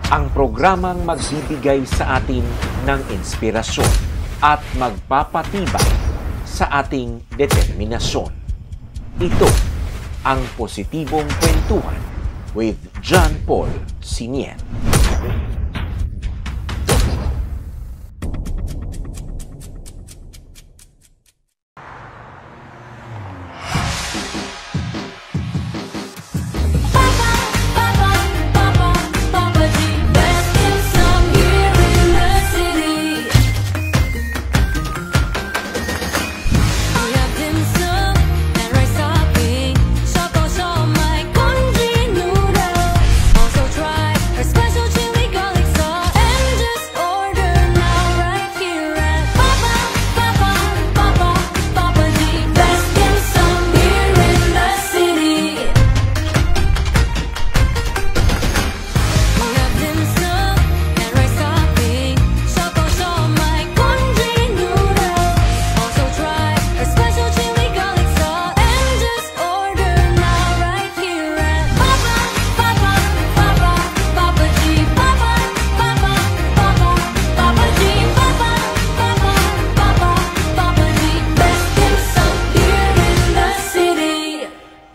Ang programang magbibigay sa atin ng inspirasyon at magpapatibay sa ating determinasyon. Ito ang Positibong Kwentuhan with John Paul Siniel.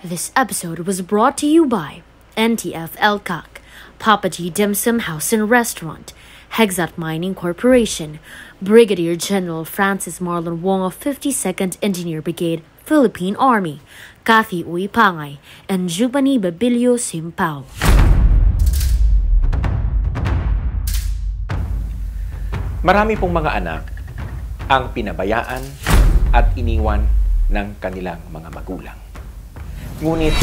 This episode was brought to you by NTF Elcock, Papa G Dim Sum House and Restaurant, Hexat Mining Corporation, Brigadier General Francis Marlon Wong of 52nd Engineer Brigade, Philippine Army, Kathy Uy Pangay, and Jubani Babilio Simpao. Marami pong mga anak ang pinabayaan at iniwan ng kanilang mga magulang. Ngunit,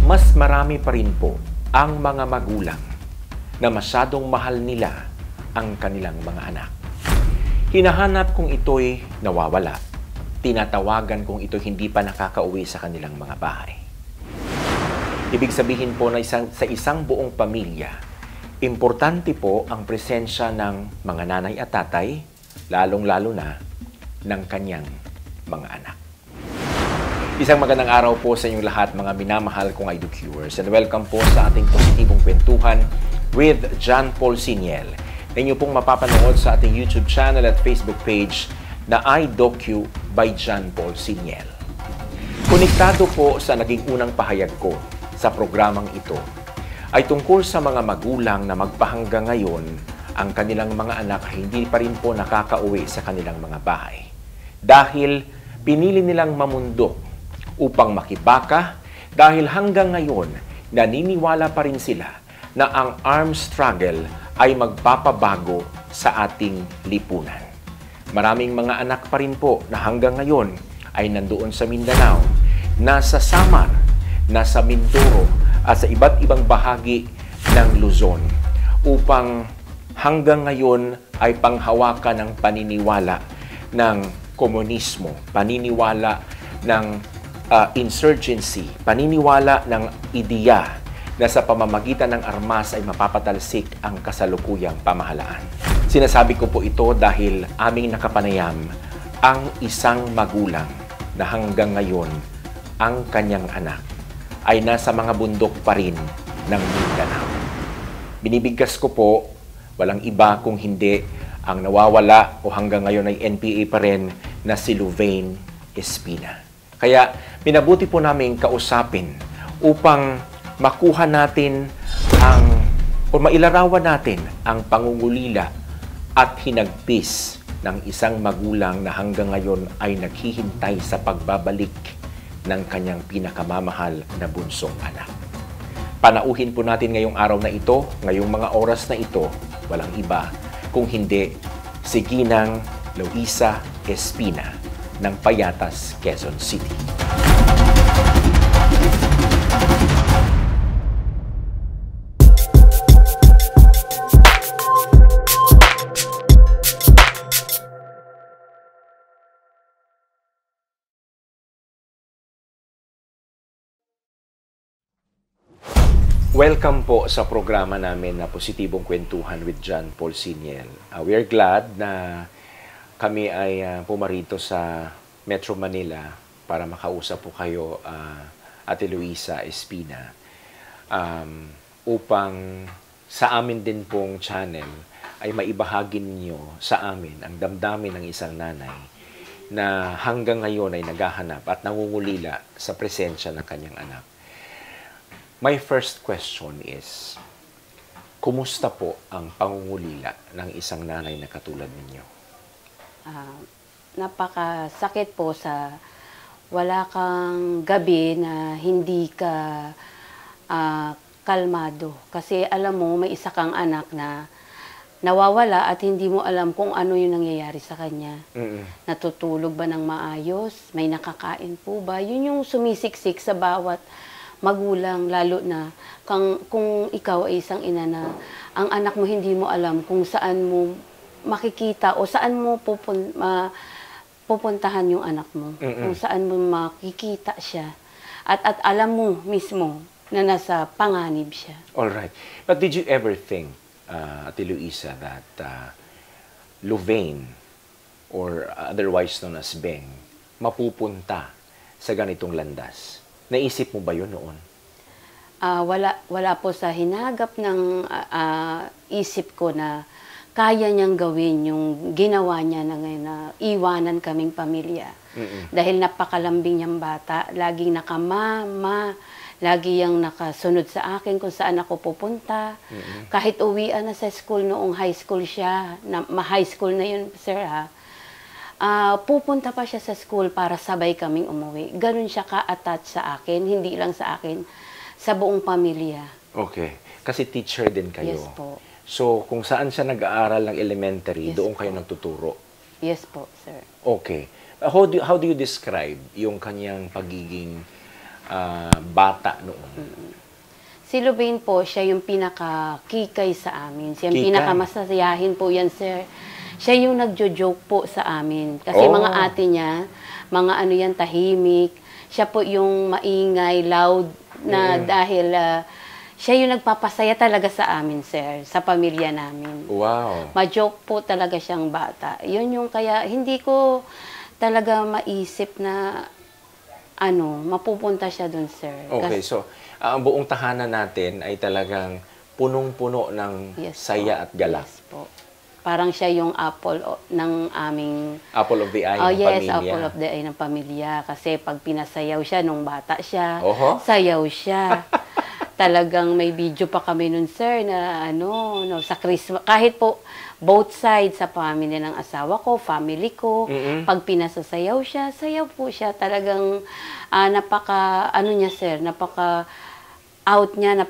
mas marami pa rin po ang mga magulang na masyadong mahal nila ang kanilang mga anak. Hinahanap kung ito'y nawawala. Tinatawagan kung ito hindi pa nakakauwi sa kanilang mga bahay. Ibig sabihin po na sa isang buong pamilya, importante po ang presensya ng mga nanay at tatay, lalong-lalo na ng kanyang mga anak. Isang magandang araw po sa inyong lahat, mga minamahal kong iDoCurers, and welcome po sa ating Positibong Kwentuhan with John Paul Siniel, na inyo pong mapapanood sa ating YouTube channel at Facebook page na iDocu by John Paul Siniel. Konektado po sa naging unang pahayag ko sa programang ito ay tungkol sa mga magulang na magpahanggang ngayon ang kanilang mga anak ay hindi pa rin po nakakauwi sa kanilang mga bahay. Dahil pinili nilang mamundok upang makibaka, dahil hanggang ngayon naniniwala pa rin sila na ang armed struggle ay magpapabago sa ating lipunan. Maraming mga anak pa rin po na hanggang ngayon ay nandoon sa Mindanao, nasa Samar, nasa Mindoro at sa iba't ibang bahagi ng Luzon upang hanggang ngayon ay panghawakan ng paniniwala ng komunismo, paniniwala ng insurgency, paniniwala ng ideya na sa pamamagitan ng armas ay mapapatalsik ang kasalukuyang pamahalaan. Sinasabi ko po ito dahil aming nakapanayam ang isang magulang na hanggang ngayon ang kanyang anak ay nasa mga bundok pa rin ng Mindanao. Binibigkas ko po, walang iba kung hindi ang nawawala o hanggang ngayon ay NPA pa rin na si Louvain Espina. Kaya minabuti po namin kausapin upang makuha natin o mailarawan natin ang pangungulila at hinagpis ng isang magulang na hanggang ngayon ay naghihintay sa pagbabalik ng kanyang pinakamamahal na bunsong anak. Panauhin po natin ngayong araw na ito, ngayong mga oras na ito, walang iba kung hindi si Ginang Loisa Espina ng Payatas, Quezon City. Welcome po sa programa namin na Positibong Kwentuhan with John Paul Siniel. We are glad na kami ay pumarito sa Metro Manila para makausap po kayo, Ate Loisa Espina, upang sa amin din pong channel ay maibahagi ninyo sa amin ang damdamin ng isang nanay na hanggang ngayon ay naghahanap at nangungulila sa presensya ng kanyang anak. My first question is, kumusta po ang pangungulila ng isang nanay na katulad ninyo? Napakasakit po sa wala kang gabi na hindi ka kalmado. Kasi alam mo, may isa kang anak na nawawala at hindi mo alam kung ano yung nangyayari sa kanya. Natutulog ba ng maayos? May nakakain po ba? Yun yung sumisiksik sa bawat magulang, lalo na kung ikaw ay isang ina na ang anak mo hindi mo alam kung saan mo makikita o saan mo pupuntahan yung anak mo. Kung saan mo makikita siya. At alam mo mismo na nasa panganib siya. Alright. But did you ever think, Ate Luisa, that Louvain, or otherwise known as Beng, mapupunta sa ganitong landas? Naisip mo ba yun noon? Wala po sa hinagap ng isip ko na kaya niyang gawin yung ginawa niya na ngayon na iwanan kaming pamilya. Dahil napakalambing niyang bata, laging lagi yang nakasunod sa akin kung saan ako pupunta. Kahit uwian na sa school noong high school siya, high school na yun, sir ha, pupunta pa siya sa school para sabay kaming umuwi. Ganun siya ka-attach sa akin, hindi lang sa akin, sa buong pamilya. Okay. Kasi teacher din kayo. Yes po. So, kung saan siya nag-aaral ng elementary, Yes doon po. kayo nagtuturo? Yes po, sir. Okay. How do you describe yung kanyang pagiging bata noon? Si Louvain po, siya yung pinaka-kikay sa amin. Siya yung Kikay? pinakamasayahin po yan, sir. Siya yung nagjo-joke po sa amin. Kasi mga ate niya, mga ano yan, tahimik. Siya po yung maingay, loud, na dahil siya yung nagpapasaya talaga sa amin, sir, sa pamilya namin. Wow. Ma-joke po talaga siyang bata. Yun yung kaya, hindi ko talaga maisip na mapupunta siya dun, sir. Okay, so ang buong tahanan natin ay talagang punong-puno ng Yes saya po. at galak. Yes po. Parang siya yung apple ng aming... Apple of the eye ng yes, pamilya. apple of the eye ng pamilya. Kasi pag pinasayaw siya nung bata siya, Oho. sayaw siya. Talagang may video pa kami nun, sir, na sa Christmas. Kahit po, both sides sa pamilya ng asawa ko, family ko, pag pinasasayaw siya, sayaw po siya. Talagang niya, sir, out niya,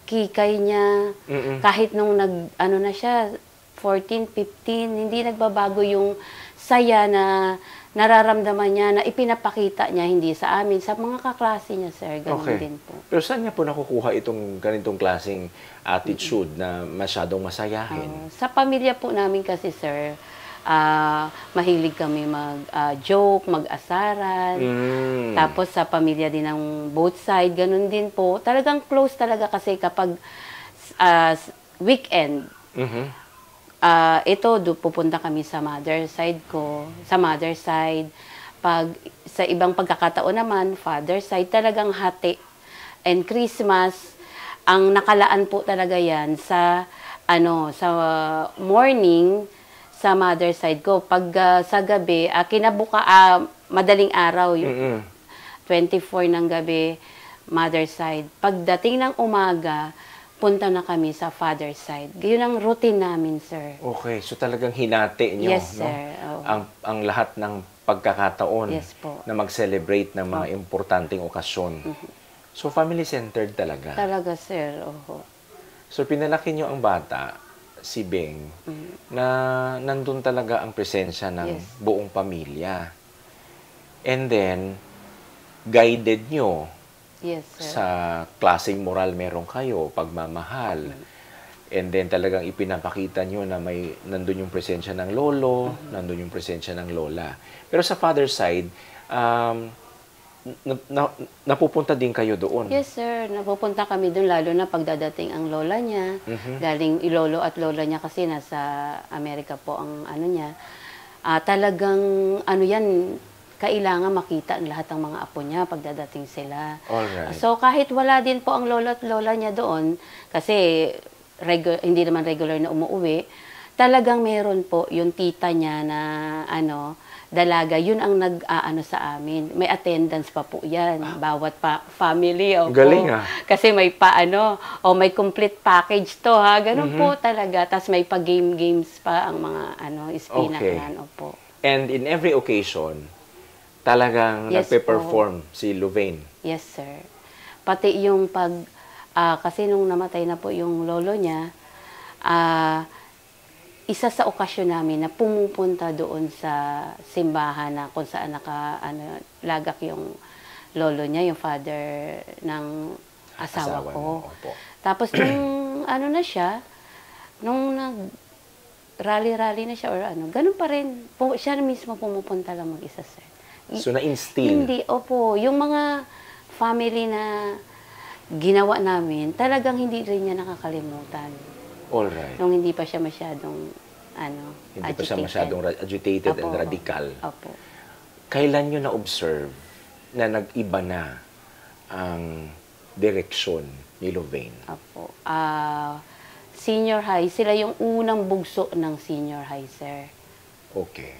kikay niya. Kahit nung na siya, 14, 15, hindi nagbabago yung saya na nararamdaman niya, na ipinapakita niya, hindi sa amin, sa mga kaklase niya, sir. Ganun din po. Pero saan niya po nakukuha itong ganitong klaseng attitude na masyadong masayahin? Sa pamilya po namin kasi, sir, mahilig kami mag-joke, mag-asaran. Tapos sa pamilya din ng both side, ganun din po. Talagang close talaga kasi kapag weekend, pupunta kami sa mother side ko, sa mother side. Pag sa ibang pagkakataon naman, father side, talagang hati. And Christmas, ang nakalaan po talaga yan sa morning, sa mother side ko. Pag sa gabi, madaling araw, yung 24 ng gabi, mother side. Pagdating ng umaga, punta na kami sa father side. Yun ang routine namin, sir. Okay, so talagang hinati nyo, Yes, no? sir. Ang lahat ng pagkakataon Yes po. na mag-celebrate ng mga importanteng okasyon. So, family-centered talaga. Talaga, sir. Oho. So, pinalaki nyo ang bata, si Beng, na nandun talaga ang presensya ng buong pamilya. And then, guided nyo Yes, sir. sa klaseng moral meron kayo, pagmamahal. And then talagang ipinapakita nyo na nandun yung presensya ng lolo, nandun yung presensya ng lola. Pero sa father side, napupunta din kayo doon. Yes, sir. Napupunta kami doon, lalo na pagdadating ang lola niya. Galing ilolo at lola niya kasi nasa Amerika po ang niya. Talagang yan, kailangan makita ang lahat ng mga apo niya pagdadating sila. Alright. So kahit wala din po ang lola at lola niya doon, kasi hindi naman regular na umuwi, talagang meron po yung tita niya na dalaga, yun ang nag-aano sa amin. May attendance pa po yan, bawat family. Opo. Galing ah. Kasi may may complete package to ha, ganun po talaga. Tapos may pa-games pa ang mga ispinaklan. Opo. And in every occasion, talagang Yes nagpe-perform si Louvain. Yes, sir. Pati yung kasi nung namatay na po yung lolo niya, isa sa okasyon namin na pumupunta doon sa simbahan na kung saan lagak yung lolo niya, yung father ng asawa ko. Tapos nung nung nag-rally na siya or ganun pa rin, siya mismo pumupunta lang mag-isa, sir. So na-instill? Hindi, opo. Yung mga family na ginawa namin, talagang hindi rin niya nakakalimutan. Alright. Nung hindi pa siya masyadong Hindi pa siya masyadong agitated and radical. Opo. Kailan nyo na-observe na nag-iba na ang direksyon ni Louvain? Opo. Senior high, sila yung unang bugso ng senior high, sir. Okay.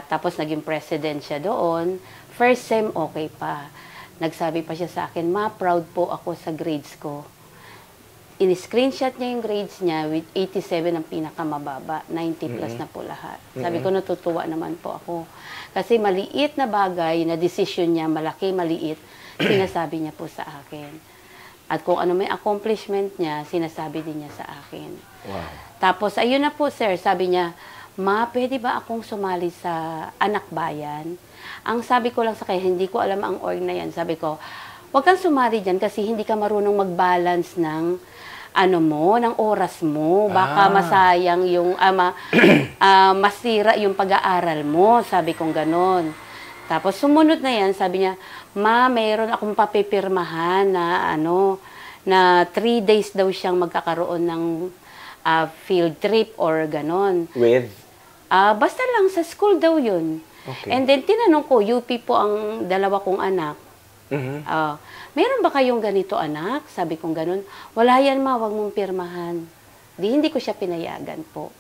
Tapos naging president siya doon. First sem, okay pa. Nagsabi pa siya sa akin, ma, proud po ako sa grades ko. In-screenshot niya yung grades niya with 87 ang pinakamababa. 90 plus na po lahat. Sabi ko, natutuwa naman po ako. Kasi maliit na bagay na decision niya, malaki, maliit, sinasabi niya po sa akin. At kung ano may accomplishment niya, sinasabi din niya sa akin. Wow. Tapos, ayun na po, sir, sabi niya, ma, pwede ba akong sumali sa anak bayan? Ang sabi ko lang sa kanya, hindi ko alam ang org na yan. Sabi ko, huwag kang sumali dyan kasi hindi ka marunong mag-balance ng ng oras mo. Baka masayang yung, masira yung pag-aaral mo. Sabi kong ganon. Tapos sumunod na yan, sabi niya, ma, mayroon akong papipirmahan na na 3 days daw siyang magkakaroon ng field trip or ganon. With? Basta lang sa school daw yun. Okay. And then tinanong ko, UP po ang dalawa kong anak. Meron ba kayong ganito, anak? Sabi kong ganun. Wala yan, ma, wag mong pirmahan. Hindi ko siya pinayagan po.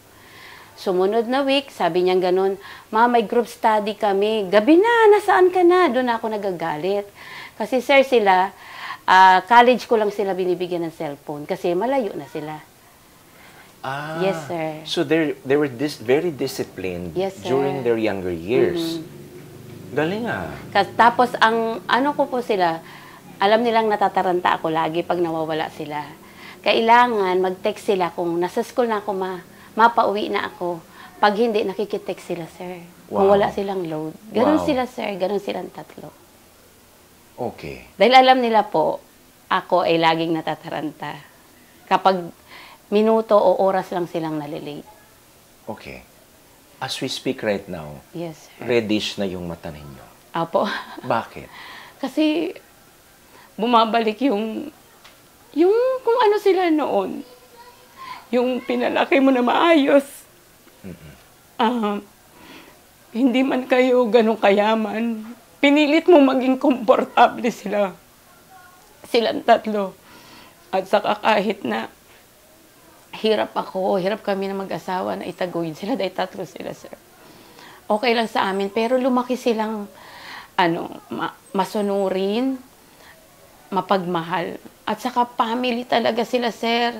Sumunod na week, sabi niya ganun, ma, may group study kami. Gabi na, nasaan ka na? Doon ako nagagalit. Kasi sir, sila, college ko lang sila binibigyan ng cellphone kasi malayo na sila. Yes, sir. So they were very disciplined during their younger years. Galing ah. Tapos ang ko po sila, alam nilang natataranta ako lagi pag nawawala sila. Kailangan mag-text sila kung nasa school na ako, mapauwi na ako. Pag hindi, nakikitext sila, sir. Wow. Kung wala silang load. Ganon sila, sir. Ganon silang tatlo. Okay. Dahil alam nila po, ako ay laging natataranta. Kapag minuto o oras lang silang nalilate. Okay. As we speak right now, Yes, sir. reddish na yung mata ninyo. Apo. Bakit? Kasi bumabalik yung kung ano sila noon. Yung pinalaki mo na maayos. Hindi man kayo ganun kayaman. Pinilit mo maging komportable sila. Silang tatlo. At saka kahit na hirap kami na mag-asawa na itaguyod sila, dahil tatlo sila, sir. Okay lang sa amin, pero lumaki silang masunurin, mapagmahal. At saka family talaga sila, sir.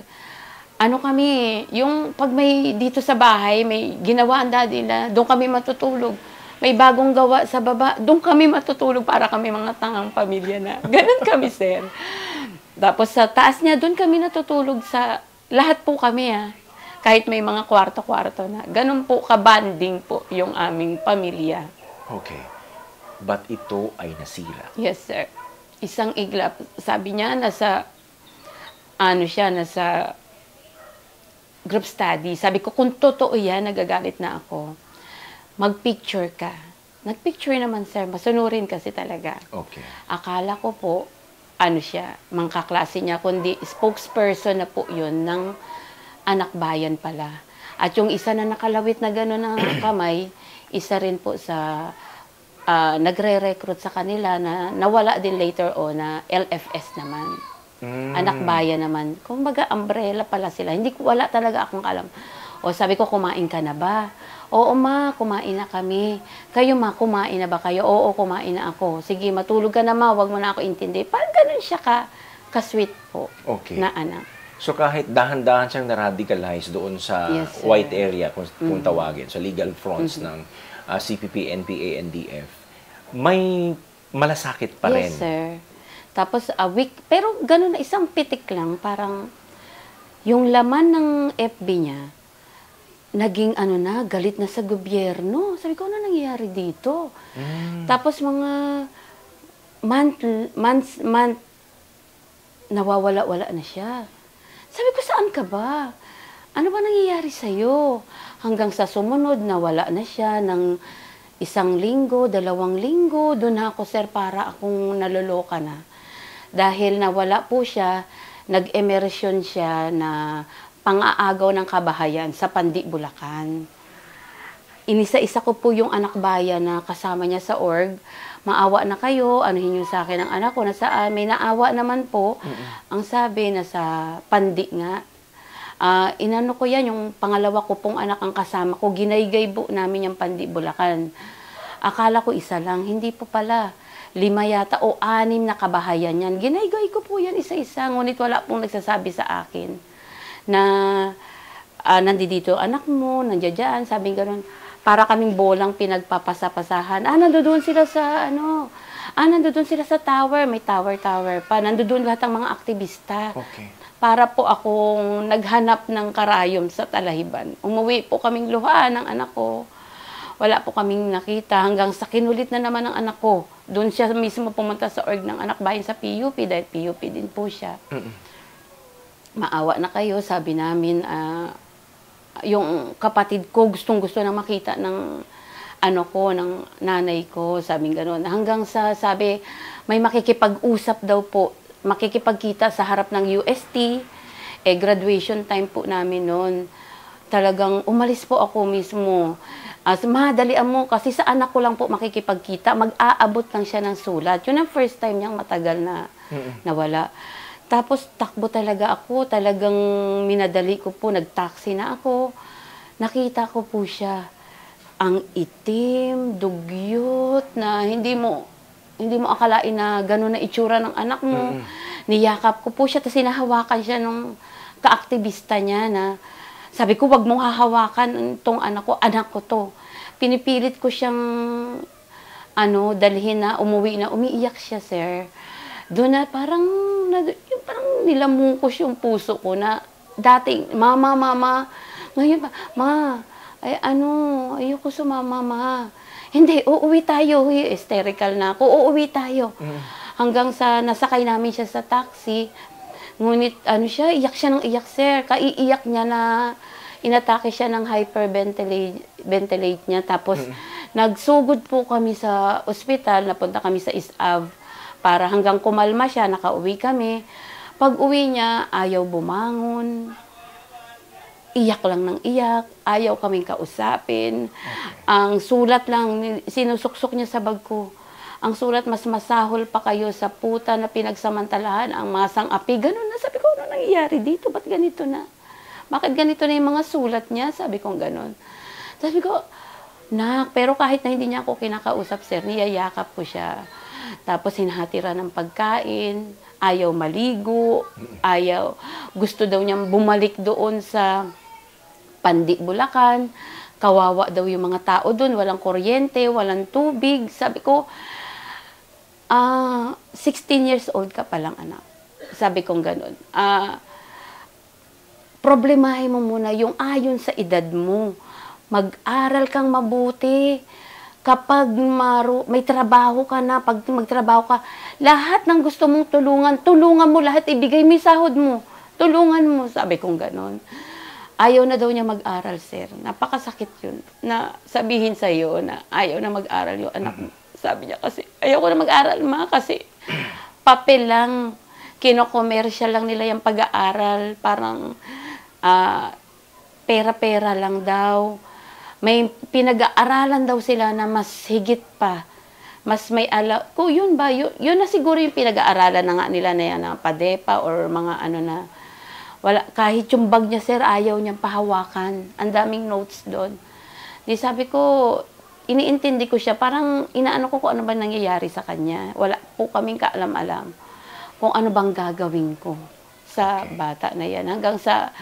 Kami, yung pag may dito sa bahay, may ginawa ang daddy nila, doon kami matutulog. May bagong gawa sa baba, doon kami matutulog para kami mga tangang pamilya na. Ganun kami, sir. Tapos sa taas niya, doon kami natutulog sa lahat po kami, kahit may mga kwarto-kwarto na. Ganun po, kabanding po yung aming pamilya. Okay. But ito ay nasira. Yes, sir. Isang iglap. Sabi niya, nasa group study. Sabi ko, kung totoo yan, nagagalit na ako. Mag-picture ka. Nag-picture naman, sir. Masunurin kasi talaga. Okay. Akala ko po, siya, mga kaklase niya, kundi spokesperson na po yun ng anak bayan pala. At yung isa na nakalawit na gano'n ng kamay, isa rin po sa nagre-recruit sa kanila na nawala din later on na LFS naman. Anak bayan naman. Kumbaga, umbrella pala sila. Wala talaga akong alam. O sabi ko, kumain ka na ba? Oo ma, kumain na kami. Kayo ma, kumain na ba kayo? Oo, kumain na ako. Sige, matulog ka na ma, wag mo na ako intindi. Parang ganun siya ka-sweet po na anak. So kahit dahan-dahan siyang na-radicalize doon sa Yes, sir. white area, kung tawagin, sa legal fronts ng CPP, NPA, NDF, may malasakit pa rin. Yes, sir. Tapos, pero ganun na, isang pitik lang, parang yung laman ng FB niya, naging galit na sa gobyerno. Sabi ko, ano nangyayari dito? Tapos mga months, nawawala-wala na siya. Sabi ko, saan ka ba? Ano ba nangyayari sa'yo? Hanggang sa sumunod, nawala na siya ng 1 linggo, 2 linggo. Doon ako, sir, para akong naloloka na. Dahil nawala po siya, nag-emersion siya na pang-aagaw ng kabahayan sa Pandi, Bulacan. Inisa-isa ko po yung anak bayan na kasama niya sa org. Maawa na kayo, anuhin niyo sa akin ang anak ko, nasa amin. Naawa naman po. Ang sabi, nasa Pandi nga. Inano ko yan, yung pangalawa ko pong anak ang kasama ko, ginaygay po namin yung Pandi, Bulacan. Akala ko isa lang, hindi po pala. 5 yata o 6 na kabahayan yan. Ginaygay ko po yan isa-isa, ngunit wala pong nagsasabi sa akin na nandito anak mo, nandiyan, sabi gano'n. Para kaming bolang pinagpapasapasahan. Nandoon sila sa nandoon sila sa tower, may tower pa. Nandoon lahat ng mga aktivista. Okay. Para po akong naghanap ng karayom sa Talahiban. Umuwi po kaming luhaan ng anak ko. Wala po kaming nakita hanggang sa kinulit na naman ng anak ko. Doon siya mismo pumunta sa org ng anak bayan sa PUP dahil PUP din po siya. Maawa na kayo, sabi namin, yung kapatid ko gustong-gusto na makita ng ng nanay ko, sabing gano'n. Hanggang sa sabi, may makikipag-usap daw po, makikipagkita sa harap ng UST, graduation time po namin noon. Talagang umalis po ako mismo. Madalian mo, kasi sa anak ko lang po makikipagkita, mag-aabot lang siya ng sulat. Yun ang first time niyang matagal na nawala. Tapos takbo talaga ako, talagang minadali ko po, nag-taxi na ako. Nakita ko po siya, ang itim, dugyot, na hindi mo akalain na gano'n na itsura ng anak mo. Niyakap ko po siya, tapos hinahawakan siya nung kaaktivista niya na sabi ko, wag mong hahawakan itong anak ko to. Pinipilit ko siyang dalhin na, umuwi na, umiiyak siya, sir. Doon na parang nilamukos yung puso ko na dating, mama, ngayon pa, ayoko sumama, ma. Hindi, uuwi tayo. Hysterical na ako, uuwi tayo. Hanggang sa nasakay namin siya sa taxi, ngunit iyak siya ng iyak, sir. Kaiiyak niya na inatake siya ng hyperventilate niya. Tapos, nagsugod po kami sa ospital, napunta kami sa ISAV para hanggang kumalma siya, nakauwi kami. Pag uwi niya, ayaw bumangon. Iyak lang ng iyak. Ayaw kaming kausapin. Ang sulat lang, sinusuksok niya sa bag ko. Ang sulat, mas masahol pa kayo sa puta na pinagsamantalahan ang masang api. Ganun na. Sabi ko, ano nangyayari dito? Ba't ganito na? Bakit ganito na yung mga sulat niya? Sabi ko, ganun. Sabi ko, pero kahit na hindi niya ako kinakausap, sir, niyayakap ko siya. Tapos hinahatiran ng pagkain, ayaw maligo, gusto daw niyang bumalik doon sa Pandi, Bulacan. Kawawa daw yung mga tao doon, walang kuryente, walang tubig. Sabi ko, 16 years old ka palang anak. Sabi kong ganun. Problemahin mo muna yung ayon sa edad mo. Mag-aral kang mabuti. Kapag may trabaho ka na, pag magtrabaho ka, lahat ng gusto mong tulungan mo lahat, ibigay mo yung sahod mo. Tulungan mo, sabi kong ganon. Ayaw na daw niya mag-aral, sir. Napakasakit yun. Na sabihin sa'yo na ayaw na mag-aral yung anak mo. Sabi niya kasi, ayaw ko na mag-aral, ma, kasi papel lang. Kino-commercial lang nila yung pag-aaral. Parang pera-pera lang daw. May pinag-aaralan daw sila na mas higit pa mas may kung yun ba, yun na siguro yung pinag-aaralan na nga nila na yan, ng PADEPA or mga ano na, wala, kahit yung bag niya, sir, ayaw niyang pahawakan. Ang daming notes doon. Di sabi ko, iniintindi ko siya, parang inaano ko kung ano ba nangyayari sa kanya. Wala po kaming kaalam-alam kung ano bang gagawin ko sa bata na yan. Hanggang sa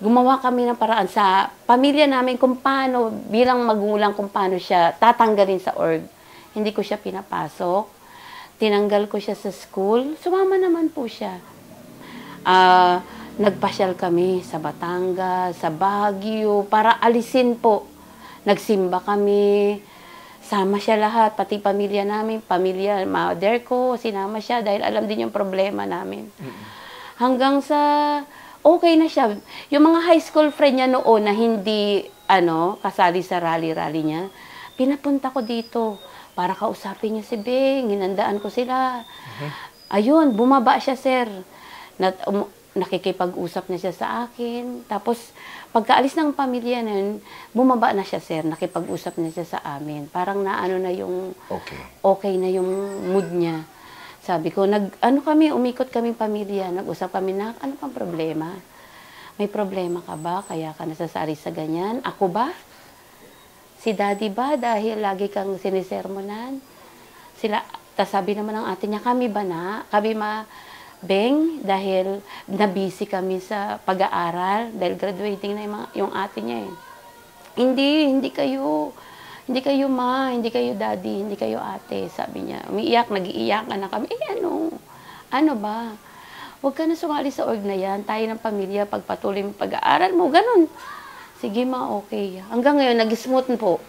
gumawa kami ng paraan sa pamilya namin kung paano, bilang magulang, kung paano siya tatanggalin sa org. Hindi ko siya pinapasok. Tinanggal ko siya sa school. Sumama naman po siya. Nagpasyal kami sa Batangas, sa Baguio, para alisin po. Nagsimba kami. Sama siya lahat, pati pamilya namin, pamilya, mother ko, sinama siya dahil alam din yung problema namin. Hanggang sa okay na siya. Yung mga high school friend niya noon na hindi kasali sa rally-rally niya, pinapunta ko dito para kausapin niya si Beng, hinandaan ko sila. Ayun, bumaba siya, sir. Nakikipag-usap na siya sa akin. Tapos, pagkaalis ng pamilya na yun, bumaba na siya, sir. Nakipag-usap na siya sa amin. Parang naano na yung, okay na yung mood niya. Sabi ko, umikot kaming pamilya. Nag-usap kami na, ano pang problema? May problema ka ba? Kaya ka nasasari sa ganyan? Ako ba? Si daddy ba? Dahil lagi kang sinisermonan? Tas sabi naman ng ate niya, kami ba na? Kami Beng, dahil na-busy kami sa pag-aaral, dahil graduating na yung ate niya eh. Hindi kayo ma, hindi kayo daddy, hindi kayo ate, sabi niya. Umiiyak, nag-iiyakan na kami. Ano ba? Huwag ka na sumali sa org na yan, tayo ng pamilya, pagpatuloy mo pag-aaral mo, ganun. Sige ma, okay. Hanggang ngayon, nag-smooth po.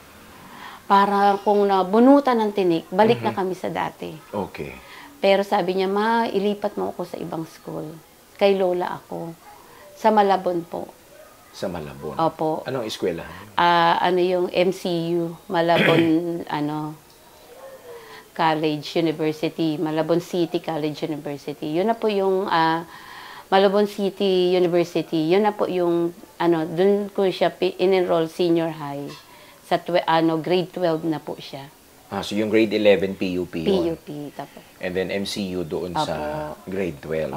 Para kung nabunutan ng tinik, balik na kami sa dati. Okay. Pero sabi niya, ma, ilipat mo ako sa ibang school. Kay Lola ako. Sa Malabon po. Sa Malabon? Opo. Anong eskwela? Yung MCU, Malabon, College University, Malabon City College University. Yun na po yung Malabon City University. Yun na po yung, dun ko siya in-enroll senior high. Sa grade 12 na po siya. So yung grade 11 PUP yun? PUP, tapos. And then MCU doon sa grade 12.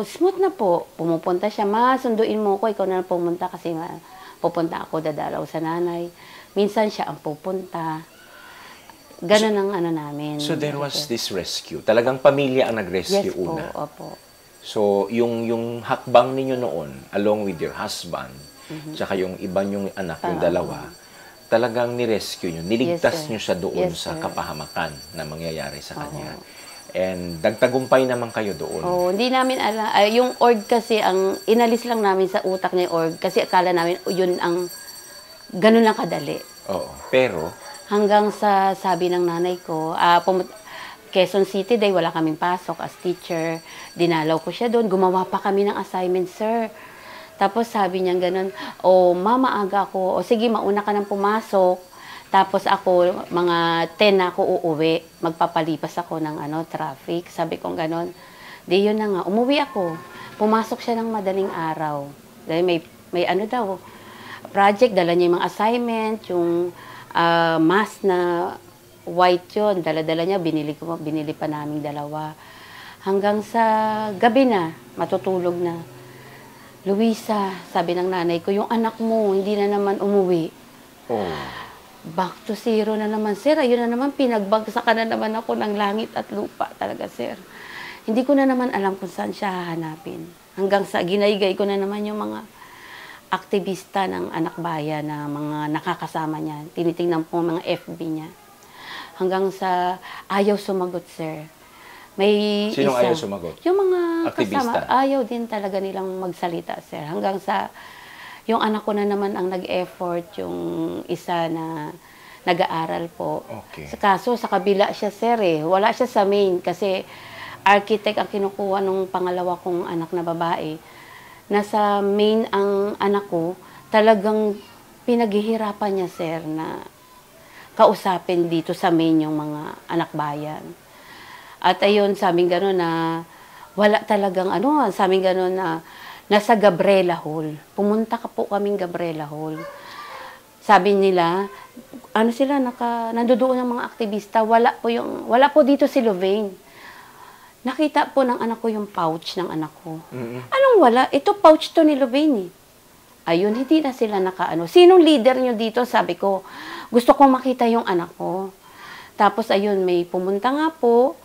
Smooth na po. Pumupunta siya, ma, sunduin mo ko, ikaw na pumunta kasi pupunta ako, dadalaw sa nanay. Minsan siya ang pupunta. Ganon ang namin. So there was this rescue. Talagang pamilya ang nag-rescue una? Yes po, opo. So yung hakbang ninyo noon, along with your husband, tsaka yung iba nyong anak, yung dalawa, talagang ni-rescue nyo, niligtas nyo siya doon sa kapahamakan na mangyayari sa kanya. And nagtagumpay naman kayo doon. Hindi namin alam. Yung org kasi, ang inalis lang namin sa utak niya org kasi akala namin yun ang ganun lang kadali. Oo. Pero, hanggang sa sabi ng nanay ko, Quezon City, dahil wala kaming pasok as teacher, dinalaw ko siya doon, gumawa pa kami ng assignment, sir. Tapos sabi niya ganun, mama, aga ako. Sige, mauna ka nang pumasok. Tapos ako, mga 10 na ako uuwi. Magpapalipas ako ng traffic. Sabi ko ganun. Di yun na nga. Umuwi ako. Pumasok siya ng madaling araw. Dahil may project. Dala niya yung mga assignment. Yung mask na white yun. Dala-dala niya. Binili pa naming dalawa. Hanggang sa gabi na. Matutulog na. Luisa, sabi ng nanay ko, yung anak mo, hindi na naman umuwi. Back to zero na naman, sir. Ayun na naman, pinagbagsakan na naman ako ng langit at lupa talaga, sir. Hindi ko na naman alam kung saan siya hahanapin. Hanggang sa ginaygay ko na naman yung mga aktivista ng anak bayan na mga nakakasama niya. Tinitingnan po mga FB niya. Hanggang sa ayaw sumagot, sir. May Sinong ayaw sumagot? Yung mga aktivista? Kasama, ayaw din talaga nilang magsalita, sir. Hanggang sa, yung anak ko na naman ang nag-effort, yung isa na nag-aaral po. Okay. Kaso, sa kabila siya, sir, eh. Wala siya sa main kasi architect ang kinukuha nung pangalawa kong anak na babae. Nasa main ang anak ko, talagang pinaghihirapan niya, sir, na kausapin dito sa main yung mga anak bayan. At ayun, sabing gano'n na wala talagang sabing gano'n na nasa Gabriela Hall. Pumunta ka po kaming Gabriela Hall. Sabi nila, ano sila, nandoon ng mga aktivista, wala po dito si Louvain. Nakita po ng anak ko yung pouch ng anak ko. Anong wala? Ito pouch to ni Louvain eh. Ayun, hindi na sila nakaano. Sinong leader nyo dito? Sabi ko, gusto kong makita yung anak ko. Tapos ayun, may pumunta nga po,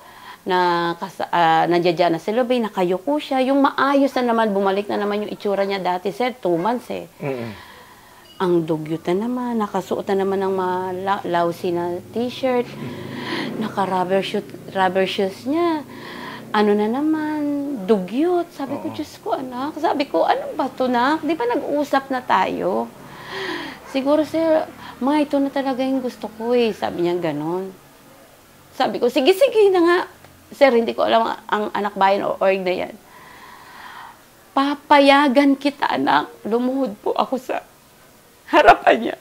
nandiyan na si Louvain, nakayuko siya. Yung maayos na naman, bumalik na naman yung itsura niya dati, sir, 2 months eh. Ang dugyot na naman, nakasuot na naman ng lousy na t-shirt, naka-rubber shoes niya. Ano na naman, dugyot. Sabi ko, Diyos ko, anak. Sabi ko, ano ba ito, nak? Di ba nag-usap na tayo? Siguro, sir, ito na talaga yung gusto ko eh. Sabi niya ganon. Sabi ko, sige na nga. Sir, hindi ko alam ang anak bayan o org na yan. Papayagan kita, anak. Lumuhod po ako sa harapan niya.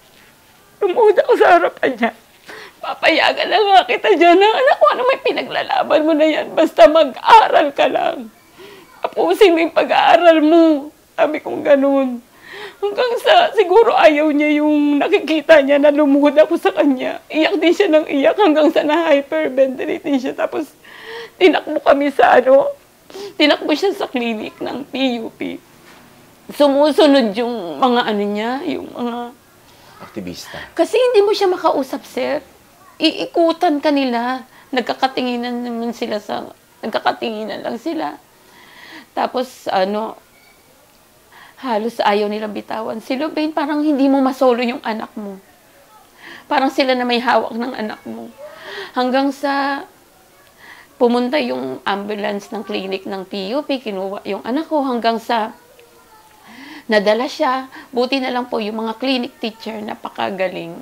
Lumuhod ako sa harapan niya. Papayagan na nga kita dyan. Anak ko, ano may pinaglalaban mo na yan? Basta mag-aral ka lang. Tapusin mo yung pag-aaral mo. Sabi kong ganun. Hanggang sa, siguro ayaw niya yung nakikita niya na lumuhod ako sa kanya. Iyak din siya ng iyak hanggang sa na-hyperventilate din siya. Tapos, tinakbo kami sa tinakbo siya sa clinic ng PUP. Sumusunod yung mga niya, yung mga aktivista. Kasi hindi mo siya makausap, sir. Iikutan ka nila. Nagkakatinginan lang sila. Tapos, halos ayaw nilang bitawan. Si Louvain, parang hindi mo masolo yung anak mo. Parang sila na may hawak ng anak mo. Hanggang sa pumunta yung ambulance ng clinic ng PUP, kinuha yung anak ko hanggang sa nadala siya. Buti na lang po yung mga clinic teacher, napakagaling.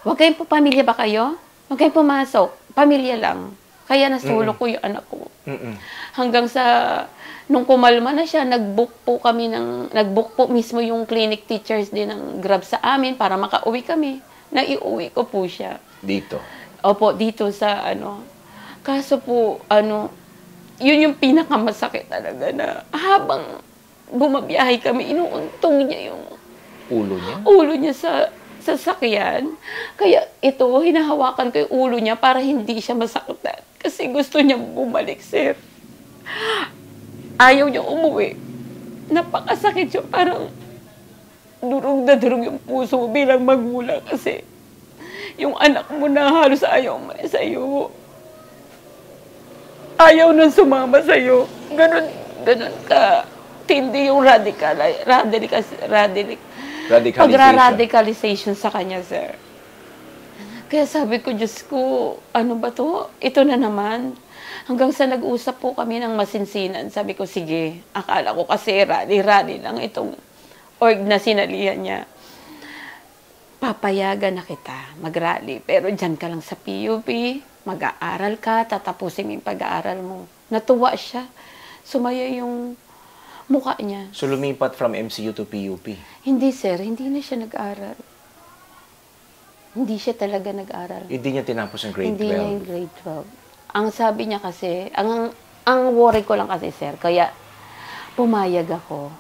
Huwag kayong pamilya ba kayo? Huwag kayong pumasok. Pamilya lang. Kaya nasulo ko yung anak ko. Hanggang sa, nung kumalma na siya, nag-book po mismo yung clinic teachers din ng Grab sa amin para makauwi kami. Naiuwi ko po siya. Dito? Opo, dito sa Kaso po, yun yung pinakamasakit talaga na habang bumabiyahe kami, inuuntong niya yung ulo niya sa sasakyan. Kaya ito, hinahawakan ko yung ulo niya para hindi siya masaktan. Kasi gusto niya bumalik, sir. Ayaw niya umuwi. Napakasakit siya. Parang durog na durog yung puso bilang magulang. Kasi yung anak mo na halos ayaw mo sa'yo. Ayaw nang sumama sa'yo. Ganon ka. Tindi yung pag-radicalization sa kanya, sir. Kaya sabi ko, Diyos ko, ano ba to? Ito na naman. Hanggang sa nag-usap po kami ng masinsinan, sabi ko, sige, akala ko kasi rally lang itong org na sinalihan niya. Papayagan na kita mag-rally, pero dyan ka lang sa PUP, mag-aaral ka, tatapusin mo yung pag-aaral mo. Natuwa siya. Sumaya yung mukha niya. So, lumipat from MCU to PUP? Hindi, sir. Hindi na siya nag-aral. Hindi siya talaga nag-aral. Hindi niya tinapos ang grade 12? Hindi niya yung grade 12. Ang sabi niya kasi, ang worry ko lang kasi, sir, kaya pumayag ako.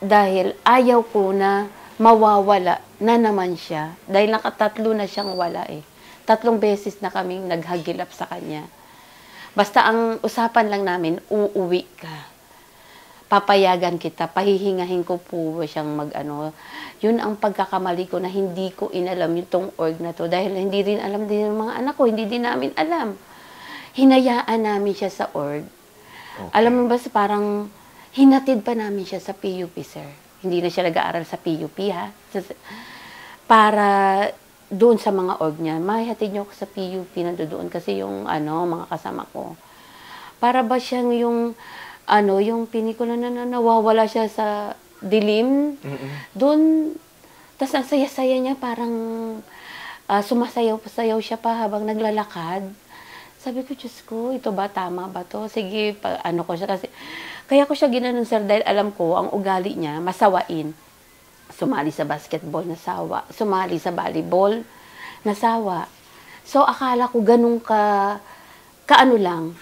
Dahil ayaw ko na mawawala na naman siya. Dahil nakatatlo na siyang wala eh. 3 beses na kaming naghagilap sa kanya. Basta ang usapan lang namin, uuwi ka. Papayagan kita, pahihingahin ko po siyang Yun ang pagkakamali ko na hindi ko inalam yung org na to. Dahil hindi rin alam din ng mga anak ko, hindi din namin alam. Hinayaan namin siya sa org. Okay. Alam mo ba, parang hinatid pa namin siya sa PUP, sir. Hindi na siya nag-aaral sa PUP, ha? Para doon sa mga org niya, mahihatid niyo ako sa PUP, nandoon kasi yung mga kasama ko. Para ba siyang yung pinikula na nawawala siya sa dilim. Doon, tas ang saya-saya niya, parang sumasayaw-sayaw siya pa habang naglalakad. Sabi ko, Diyos ko, ito ba, tama ba to? Sige, ko siya kasi, kaya ko siya ginanon, sir, dahil alam ko, ang ugali niya, masawain. Sumali sa basketball, nasawa. Sumali sa volleyball, nasawa. So, akala ko ganun kaano lang.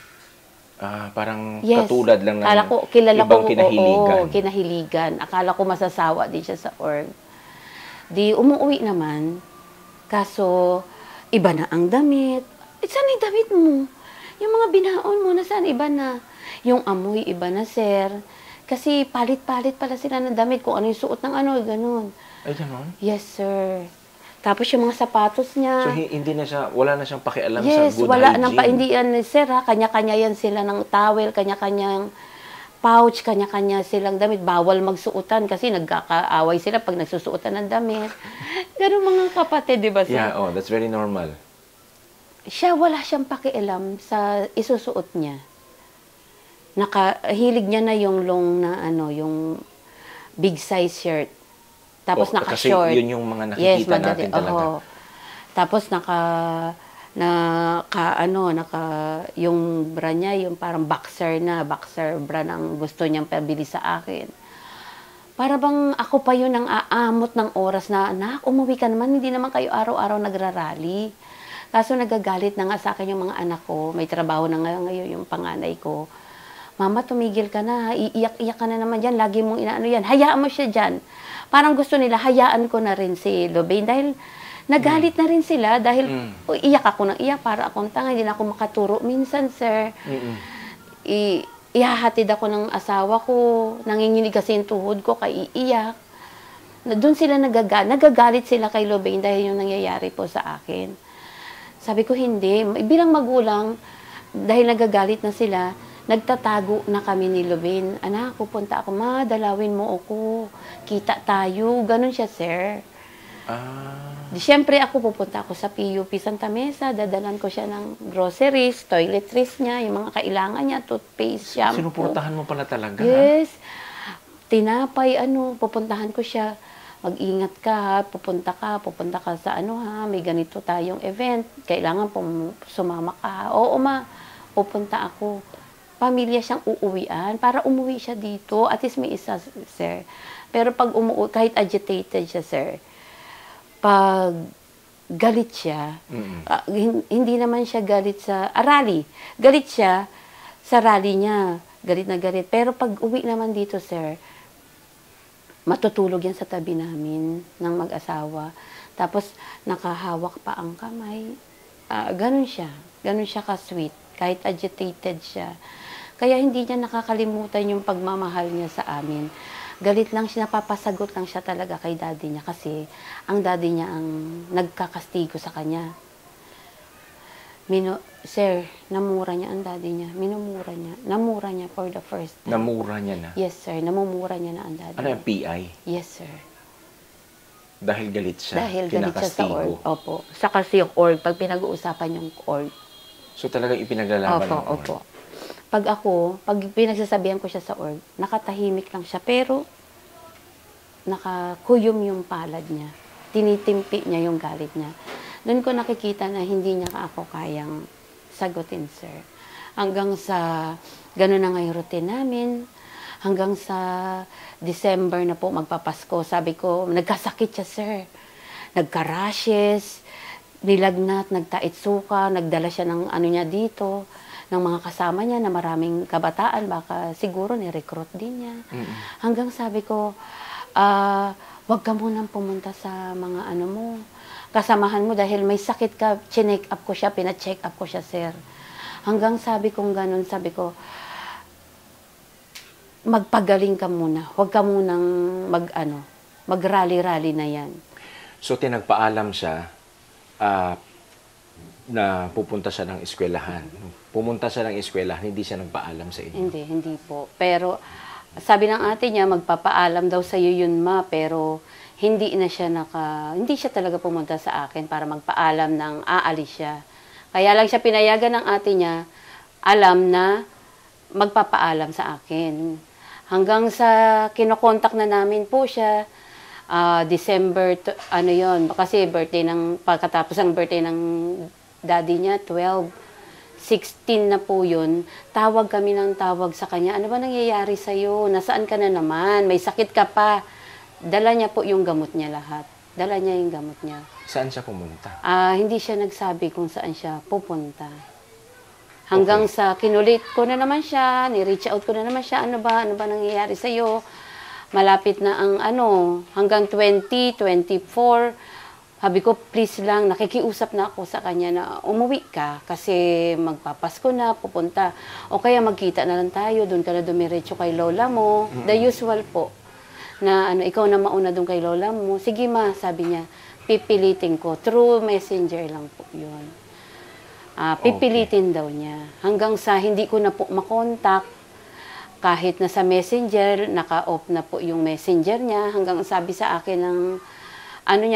Parang yes. Katulad lang ng kilala ibang ko, kinahiligan. Oo, kinahiligan. Akala ko masasawa din siya sa org. Di umuwi naman. Kaso, iba na ang damit. Saan yung damit mo? Yung mga binaon mo, nasaan iba na? Yung amoy, iba na, sir. Kasi palit-palit pala sila ng damit kung ano yung suot ng ano, ganun. Ay, gano'n? Yes, sir. Tapos yung mga sapatos niya. So, hindi na siya, wala na siyang pakialam Yes, sa good wala hygiene. nang hindi yan, sir, ha? Kanya-kanya yan sila ng towel, kanya-kanyang pouch, kanya-kanya silang damit. Bawal magsuotan kasi nagkakaaway sila pag nagsusuotan ng damit. Ganun mga kapatid, di ba, sir? Yeah, that's very normal. Siya, wala siyang pakialam sa isusuot niya. Nakahilig niya na yung long na yung big size shirt. Tapos naka-short. Kasi yun yung mga nakikita natin talaga. Oo. Tapos yung bra niya, yung parang boxer bra ang gusto niyang pabili sa akin. Para bang ako pa yun ang aamot ng oras na, anak, umuwi ka naman, hindi naman kayo araw-araw nagrarally. Kaso nagagalit na nga sa akin yung mga anak ko, may trabaho na ngayon yung panganay ko. Mama, tumigil ka na, iiyak-iyak ka na naman dyan, lagi mong inaano yan, hayaan mo siya dyan. Parang gusto nila, hayaan ko na rin si Lobain dahil nagalit na rin sila dahil iyak ako ng iyak para akong tanga, hindi na ako makaturo. Minsan, sir, ihahatid ako ng asawa ko, nanginginig kasi yung tuhod ko, kay iiyak. Doon sila nagagalit sila kay Lobain dahil yung nangyayari po sa akin. Sabi ko, hindi. Bilang magulang, dahil nagagalit na sila, nagtatago na kami ni Lobain. Anak, pupunta ako, ma, dalawin mo ako. Kita tayo. Ganon siya, sir. Di, syempre ako pupunta ako sa PUP Santa Mesa, dadalan ko siya ng groceries, toiletries niya, yung mga kailangan niya, toothpaste, shampoo. Sinuportahan mo pala talaga, Yes. Tinapay, pupuntahan ko siya. Mag-ingat ka, ha, pupunta ka sa may ganito tayong event, kailangan sumama ka, ha. Oo, ma, pupunta ako. Pamilya siyang uuwian, para umuwi siya dito, at least may isa, sir. Pero pag kahit agitated siya, sir, pag galit siya, hindi naman siya galit sa rally. Galit siya sa rally niya, galit na galit. Pero pag uwi naman dito, sir, matutulog yan sa tabi namin ng mag-asawa. Tapos, nakahawak pa ang kamay. Ganun siya ka-sweet, kahit agitated siya. Kaya hindi niya nakakalimutan yung pagmamahal niya sa amin. Galit lang siya, napapasagot lang siya talaga kay daddy niya kasi ang daddy niya ang nagkakastigo sa kanya. Sir, namura niya ang daddy niya. Minumura niya. Namura niya for the first time. Namura niya na? Yes, sir. Namumura niya na ang daddy. Ano yung PI? Yes, sir. Dahil galit siya? Dahil galit siya sa org. Opo. Sa kasi yung org, pag pinag-uusapan yung org. So talagang ipinaglalaban ng org? Opo. Pag pinagsasabihan ko siya sa org, nakatahimik lang siya, pero nakakuyom yung palad niya. Tinitimpi niya yung galit niya. Doon ko nakikita na hindi niya ako kayang sagutin, sir. Hanggang sa, gano'n na nga yung routine namin, hanggang sa December na po, magpapasko, sabi ko, nagkasakit siya, sir. Nagka-rashes, nilagnat, nagtait suka, nagdala siya ng niya dito, ng mga kasama niya na maraming kabataan, baka siguro ni-recruit din niya. Hanggang sabi ko, wag ka munang pumunta sa mga mo, kasamahan mo dahil may sakit ka, chinek up ko siya, pina-check up ko siya, sir. Hanggang sabi kong ganun, sabi ko, magpagaling ka muna. Huwag ka munang mag-rally-rally na yan. So, tinagpaalam siya na pupunta siya ng eskwelahan. Pumunta siya ng eskwelahan, hindi siya nagpaalam sa inyo? Hindi po. Pero, sabi ng ate niya, magpapaalam daw sa iyo yun, ma, pero hindi siya talaga pumunta sa akin para magpaalam ng aalis siya. Kaya lang siya pinayagan ng ate niya, alam na magpapaalam sa akin. Hanggang sa kinokontak na namin po siya, December, kasi pagkatapos ang birthday ng daddy niya, 16 na po yun, tawag kami ng tawag sa kanya, ano ba nangyayari sa'yo? Nasaan ka na naman? May sakit ka pa. Dala niya po yung gamot niya lahat. Dala niya yung gamot niya. Saan siya pumunta? Hindi siya nagsabi kung saan siya pupunta. Hanggang sa kinulit ko na naman siya, ni-reach out ko na naman siya, ano ba nangyayari sa'yo? malapit na ang hanggang 2024. Sabi ko, please lang, nakikiusap na ako sa kanya na umuwi ka kasi magpapasko na, pupunta. O kaya magkita na lang tayo, doon ka na dumiretso kay lola mo. The usual po, na ikaw na mauna doon kay lola mo. Sige ma, sabi niya, pipilitin ko. Through messenger lang po yun. Pipilitin daw niya. Hanggang sa hindi ko na po makontak, kahit na sa messenger, naka-off na po yung messenger niya. Hanggang sabi sa akin ng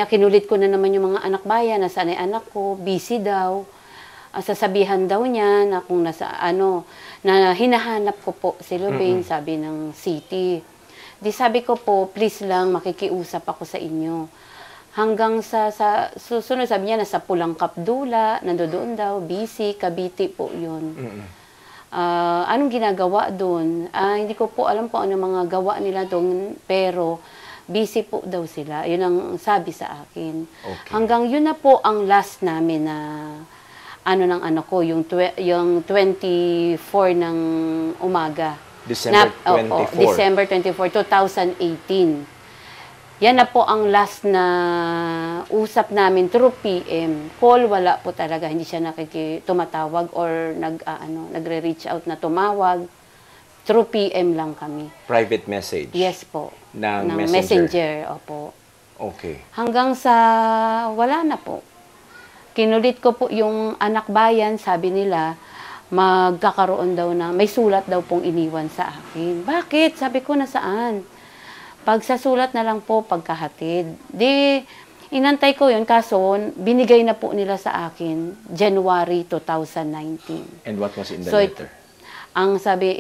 kinulit ko na naman yung mga anak bayan, nasaan ay anak ko, busy daw. Sasabihan daw niya na kung na hinahanap ko po si Lubing, sabi ng city. Di sabi ko po, please lang, makikiusap ako sa inyo. Hanggang sa susunod, sabi niya, nasa Pulang Kapdula, nandoon daw, busy, Cavite po yun. Anong ginagawa doon? Hindi ko po alam po ano mga gawa nila doon, pero busy po daw sila. Yun ang sabi sa akin. Okay. Hanggang yun na po ang last namin na ng anak ko, yung 24 ng umaga. December 24. December 24, 2018. Yan na po ang last na usap namin through PM. Call, wala po talaga. Hindi siya tumatawag or nagre-reach out na tumawag. Through PM lang kami. Private message? Yes po. Ng messenger. Opo. Okay. Hanggang sa wala na po. Kinulit ko po yung anak bayan, sabi nila, magkakaroon daw may sulat daw pong iniwan sa akin. Bakit? Sabi ko, nasaan? Pag sa sulat na lang po, pagkahatid. Di, inantay ko yun, kaso binigay na po nila sa akin, January 2019. And what was in the So, letter? Ang sabi,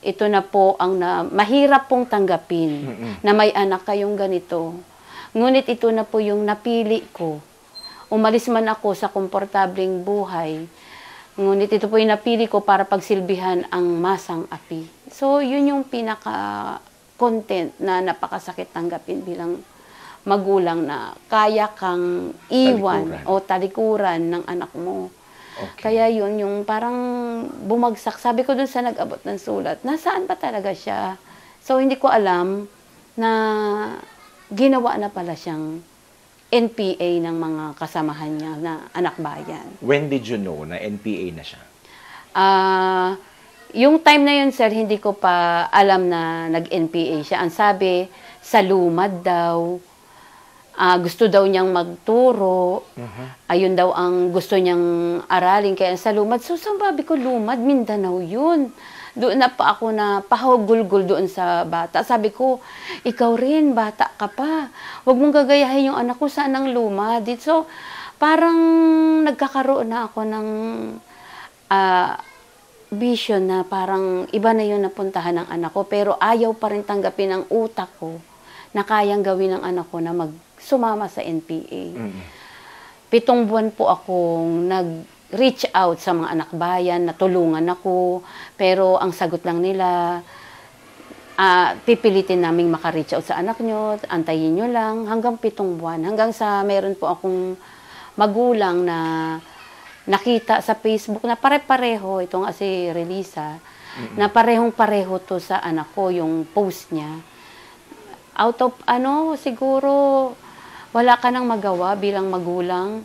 ito na po ang mahirap pong tanggapin na may anak kayong ganito. Ngunit ito na po yung napili ko. Umalis man ako sa komportableng buhay, ngunit ito po yung napili ko para pagsilbihan ang masang api. So, yun yung pinaka-content na napakasakit tanggapin bilang magulang na kaya kang iwan o talikuran ng anak mo. Okay. Kaya yun, yung parang bumagsak. Sabi ko dun sa nag-abot ng sulat, nasaan ba talaga siya? So, hindi ko alam na ginawa na pala siyang NPA ng mga kasamahan niya na anak bayan. When did you know na NPA na siya? Yung time na yun, sir, hindi ko pa alam na nag-NPA siya. Ang sabi, sa lumad daw, gusto daw niyang magturo. Ayun daw ang gusto niyang aralin. Kaya sa lumad. So, sabi ko, lumad, Mindanao yun. Doon na pa ako na pahugulgul doon sa bata. Sabi ko, ikaw rin, bata ka pa. Huwag mong gagayahin yung anak ko, saan ang lumad. So, parang nagkakaroon na ako ng vision na parang iba na yun napuntahan ng anak ko. Pero ayaw pa rin tanggapin ang utak ko na kayang gawin ng anak ko na sumama sa NPA. 7 buwan po akong nag-reach out sa mga anak bayan, natulungan ako, pero ang sagot lang nila, pipilitin naming maka-reach out sa anak nyo, antayin nyo lang, hanggang 7 buwan. Hanggang sa meron po akong magulang na nakita sa Facebook na pare-pareho, ito nga si Relisa, na parehong-pareho to sa anak ko, yung post niya. Out of, siguro, wala ka nang magawa bilang magulang.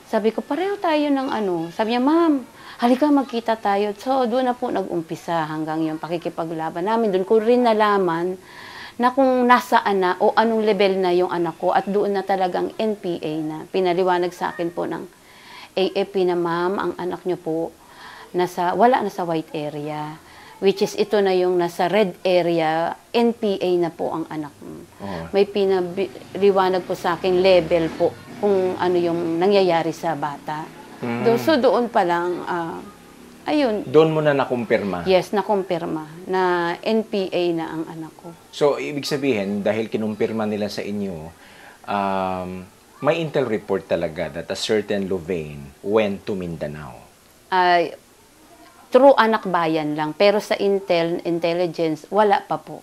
Sabi ko, pareho tayo ng Sabi niya, ma'am, halika magkita tayo. So, doon na po nag-umpisa hanggang yung pakikipaglaban namin. Doon ko rin nalaman na kung nasaan na o anong level na yung anak ko at doon na talagang NPA na. Pinaliwanag sa akin po ng AFP na, ma'am, ang anak niyo po wala na sa white area. Which is ito na yung nasa red area, NPA na po ang anak mo. May pinaliwanag po sa akin level po kung ano yung nangyayari sa bata. So doon pa lang, ayun. Doon mo na nakumpirma? Yes, nakumpirma na NPA na ang anak ko. So, ibig sabihin, dahil kinumpirma nila sa inyo, may intel report talaga that a certain Louvain went to Mindanao? True anak bayan lang. Pero sa intelligence, wala pa po.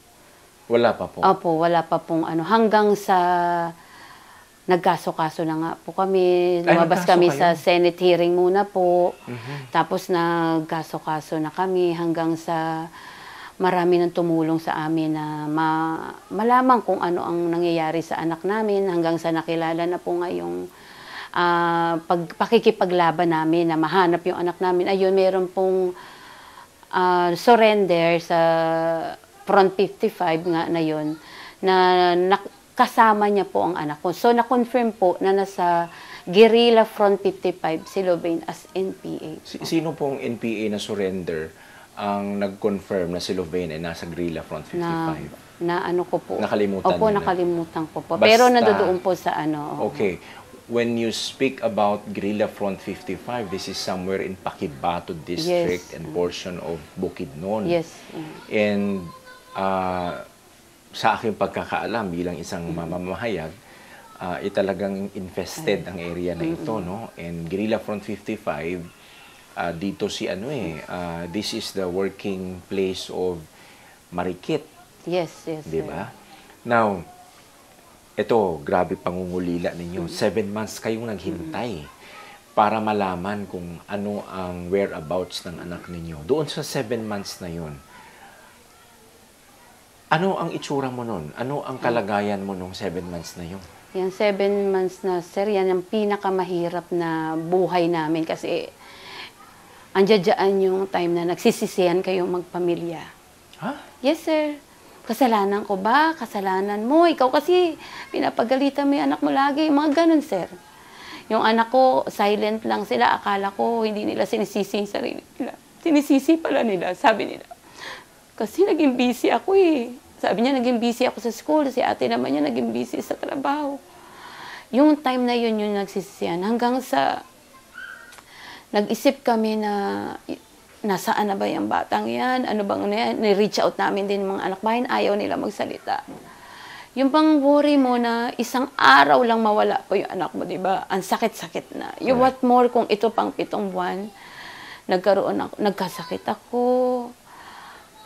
Wala pa po? Opo, wala pa pong Hanggang sa nagkaso-kaso na nga po kami. Lumabas kami sa Senate hearing muna po. Tapos nagkaso-kaso na kami hanggang sa marami nang tumulong sa amin na malaman kung ano ang nangyayari sa anak namin hanggang sa nakilala na po ngayong pakikipaglaban namin na mahanap yung anak namin. Ayun, meron pong surrender sa Front 55 nga na yun, na kasama niya po ang anak ko. So, na-confirm po na nasa Guerrilla Front 55 si Lovane as NPA. Sino pong NPA na surrender ang nag-confirm na si Lovane ay nasa Guerrilla Front 55? Na ano ko po. Nakalimutan Opo, nila. nakalimutan ko po. Basta, pero nandoon po sa ano. Okay. When you speak about Guerrilla Front 55, this is somewhere in Paquibato District and portion of Bukidnon. Yes. And sa aking pagkakaalam bilang isang mamamahayag, talagang infested ang area na ito, no? And Guerrilla Front 55, dito si this is the working place of Marikit. Yes, yes. Di ba? Now, ito, grabe pangungulila ninyo. 7 months kayong naghintay para malaman kung ano ang whereabouts ng anak ninyo. Doon sa 7 months na yun, ano ang itsura mo nun? Ano ang kalagayan mo nung 7 months na yun? Yan, 7 months na, sir, yan ang pinakamahirap na buhay namin kasi andiyan yung time na nagsisisihan kayong magpamilya. Ha? Yes, sir. Kasalanan ko ba? Kasalanan mo. Ikaw kasi pinapagalitan mo yung anak mo lagi. Mga ganun, sir. Yung anak ko, silent lang sila. Akala ko hindi nila sinisisi yung sarili nila. Sinisisi pala nila, sabi nila. Kasi naging busy ako eh. Sabi niya, naging busy ako sa school. Si ate naman niya, naging busy sa trabaho. Yung time na yun, yung nagsisisihan. Hanggang sa nag-isip kami na nasaan na ba yung batang yan? Ano bang ni-reach out namin din mga anak bayan, ayaw nila magsalita. Yung pang worry mo na isang araw lang mawala po yung anak mo, di ba? Ang sakit-sakit na. You what more kung ito pang 7 buwan, nagkasakit ako,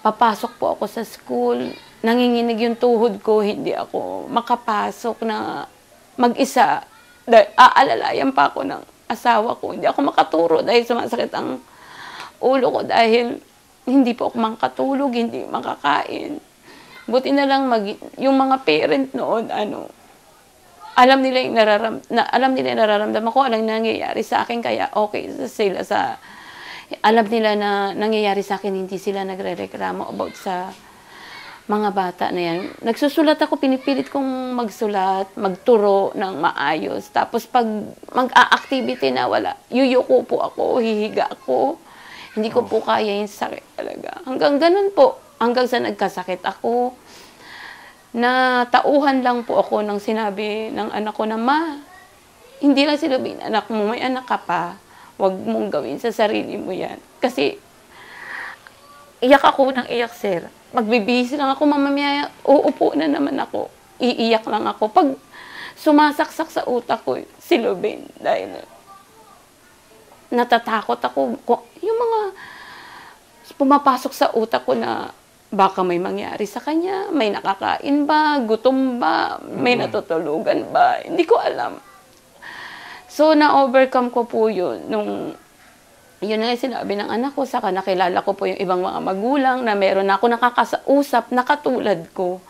papasok po ako sa school, nanginginig yung tuhod ko, hindi ako makapasok na mag-isa. Aalalayan pa ako ng asawa ko, hindi ako makaturo dahil sumasakit ang ulo ko dahil hindi po ako makatulog, hindi makakain. Buti na lang yung mga parent noon, alam nila yung nararamdaman ko, alam nangyayari sa akin, kaya okay sila alam nila na nangyayari sa akin, hindi sila nagre-reklamo about sa mga bata na yan. Nagsusulat ako, pinipilit kong magsulat, magturo ng maayos. Tapos pag mag-a-activity na wala, yuyuko po ako, hihiga ako. Hindi ko po kaya yung sakit talaga. Hanggang ganun po. Hanggang sa nagkasakit ako. Natauhan lang po ako nang sinabi ng anak ko na, Ma, hindi lang sinabihin, anak mo, may anak ka pa. Huwag mong gawin sa sarili mo yan. Kasi, iyak ako ng iyak, sir. Magbibihis lang ako, mamamaya, uupo na naman ako. Iiyak lang ako. Pag sumasaksak sa utak ko, si Lovane, dahil natatakot ako. Yung mga pumapasok sa utak ko na baka may mangyari sa kanya, may nakakain ba, gutom ba, may natutulugan ba, hindi ko alam. So, na-overcome ko po yun. Yun na sinabi ng anak ko, saka nakilala ko po yung ibang mga magulang na meron na ako nakakausap na katulad ko.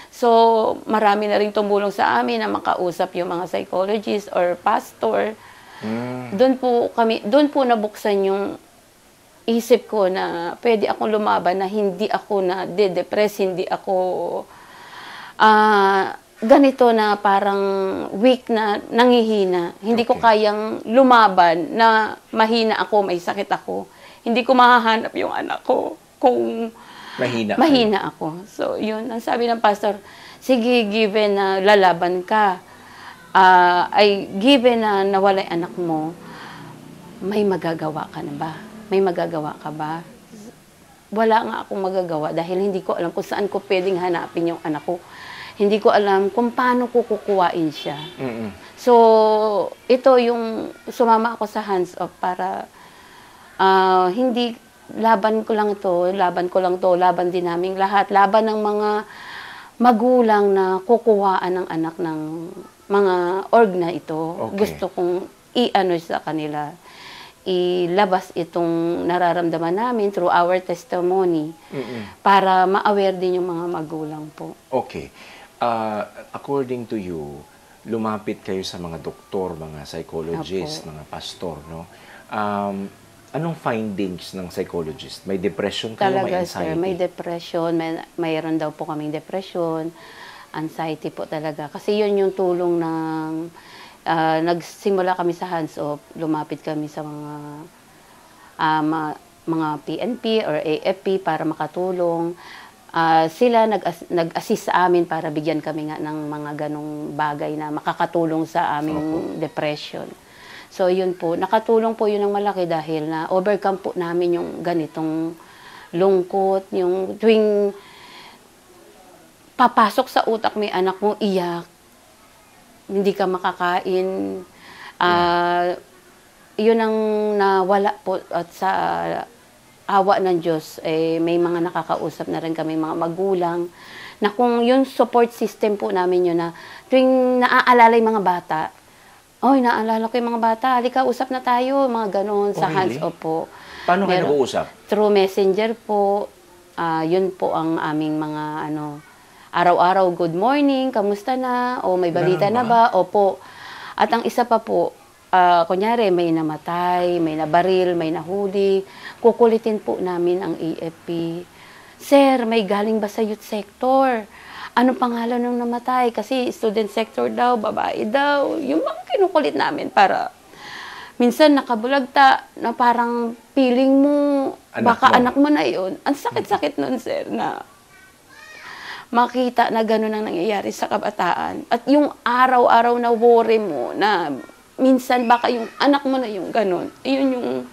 So, marami na rin tumulong sa amin na makausap yung mga psychologist or pastor. Doon po nabuksan yung isip ko na pwede akong lumaban, na hindi ako na de-depress, hindi ako ganito na parang weak na nangihina. Hindi ko kayang lumaban na mahina ako, may sakit ako. Hindi ko mahahanap yung anak ko kung mahina ako. So, yun. Ang sabi ng pastor, sige, given na lalaban ka, given na nawala yung anak mo, may magagawa ka na ba? May magagawa ka ba? Wala nga akong magagawa dahil hindi ko alam kung saan ko pwedeng hanapin yung anak ko. Hindi ko alam kung paano ko kukuhain siya. So, ito yung sumama ako sa hands-off para hindi laban ko lang to, laban din naming lahat. Laban ng mga magulang na kukuhaan ng anak ng mga org na ito. Okay. Gusto kong i-ano sa kanila, ilabas itong nararamdaman namin through our testimony para ma-aware din yung mga magulang po. Okay. According to you, lumapit kayo sa mga doktor, mga psychologist, mga pastor, no? Anong findings ng psychologist? May depression kayo, Talaga, may anxiety? sir, may depression, mayroon daw po kaming depression, anxiety po talaga. Kasi yun yung tulong ng, nagsimula kami sa hands-off, lumapit kami sa mga PNP or AFP para makatulong. Sila nag-assist sa amin para bigyan kami nga ng mga ganong bagay na makakatulong sa aming depression. So yun po, nakatulong po yun ng malaki dahil na overcome po namin yung ganitong lungkot, yung tuwing papasok sa utak may anak mo, iyak, hindi ka makakain, yun ang nawala po at sa awa ng Diyos, may mga nakakausap na rin kami, mga magulang, na kung yung support system po namin yun na tuwing naaalala yung mga bata, oy, naalala ko yung mga bata, halika, usap na tayo, mga ganon, sa really? hands-off po. Paano kayo nag-uusap? Through messenger po, yun po ang aming mga, araw-araw, good morning, kamusta na, o may balita na ba, opo. At ang isa pa po, kunyari, may namatay, may nabaril, may nahuli, kukulitin po namin ang AFP. Sir, may galing ba sa youth sector? Ano pangalan ng namatay? Kasi student sector daw, babae daw. Yung mga kinukulit namin para minsan nakabulagta na parang feeling mo, anak mo na yun. Ang sakit-sakit nun, sir, na makita na gano'n ang nangyayari sa kabataan. At yung araw-araw na worry mo na minsan baka yung anak mo na yung gano'n. Yun yung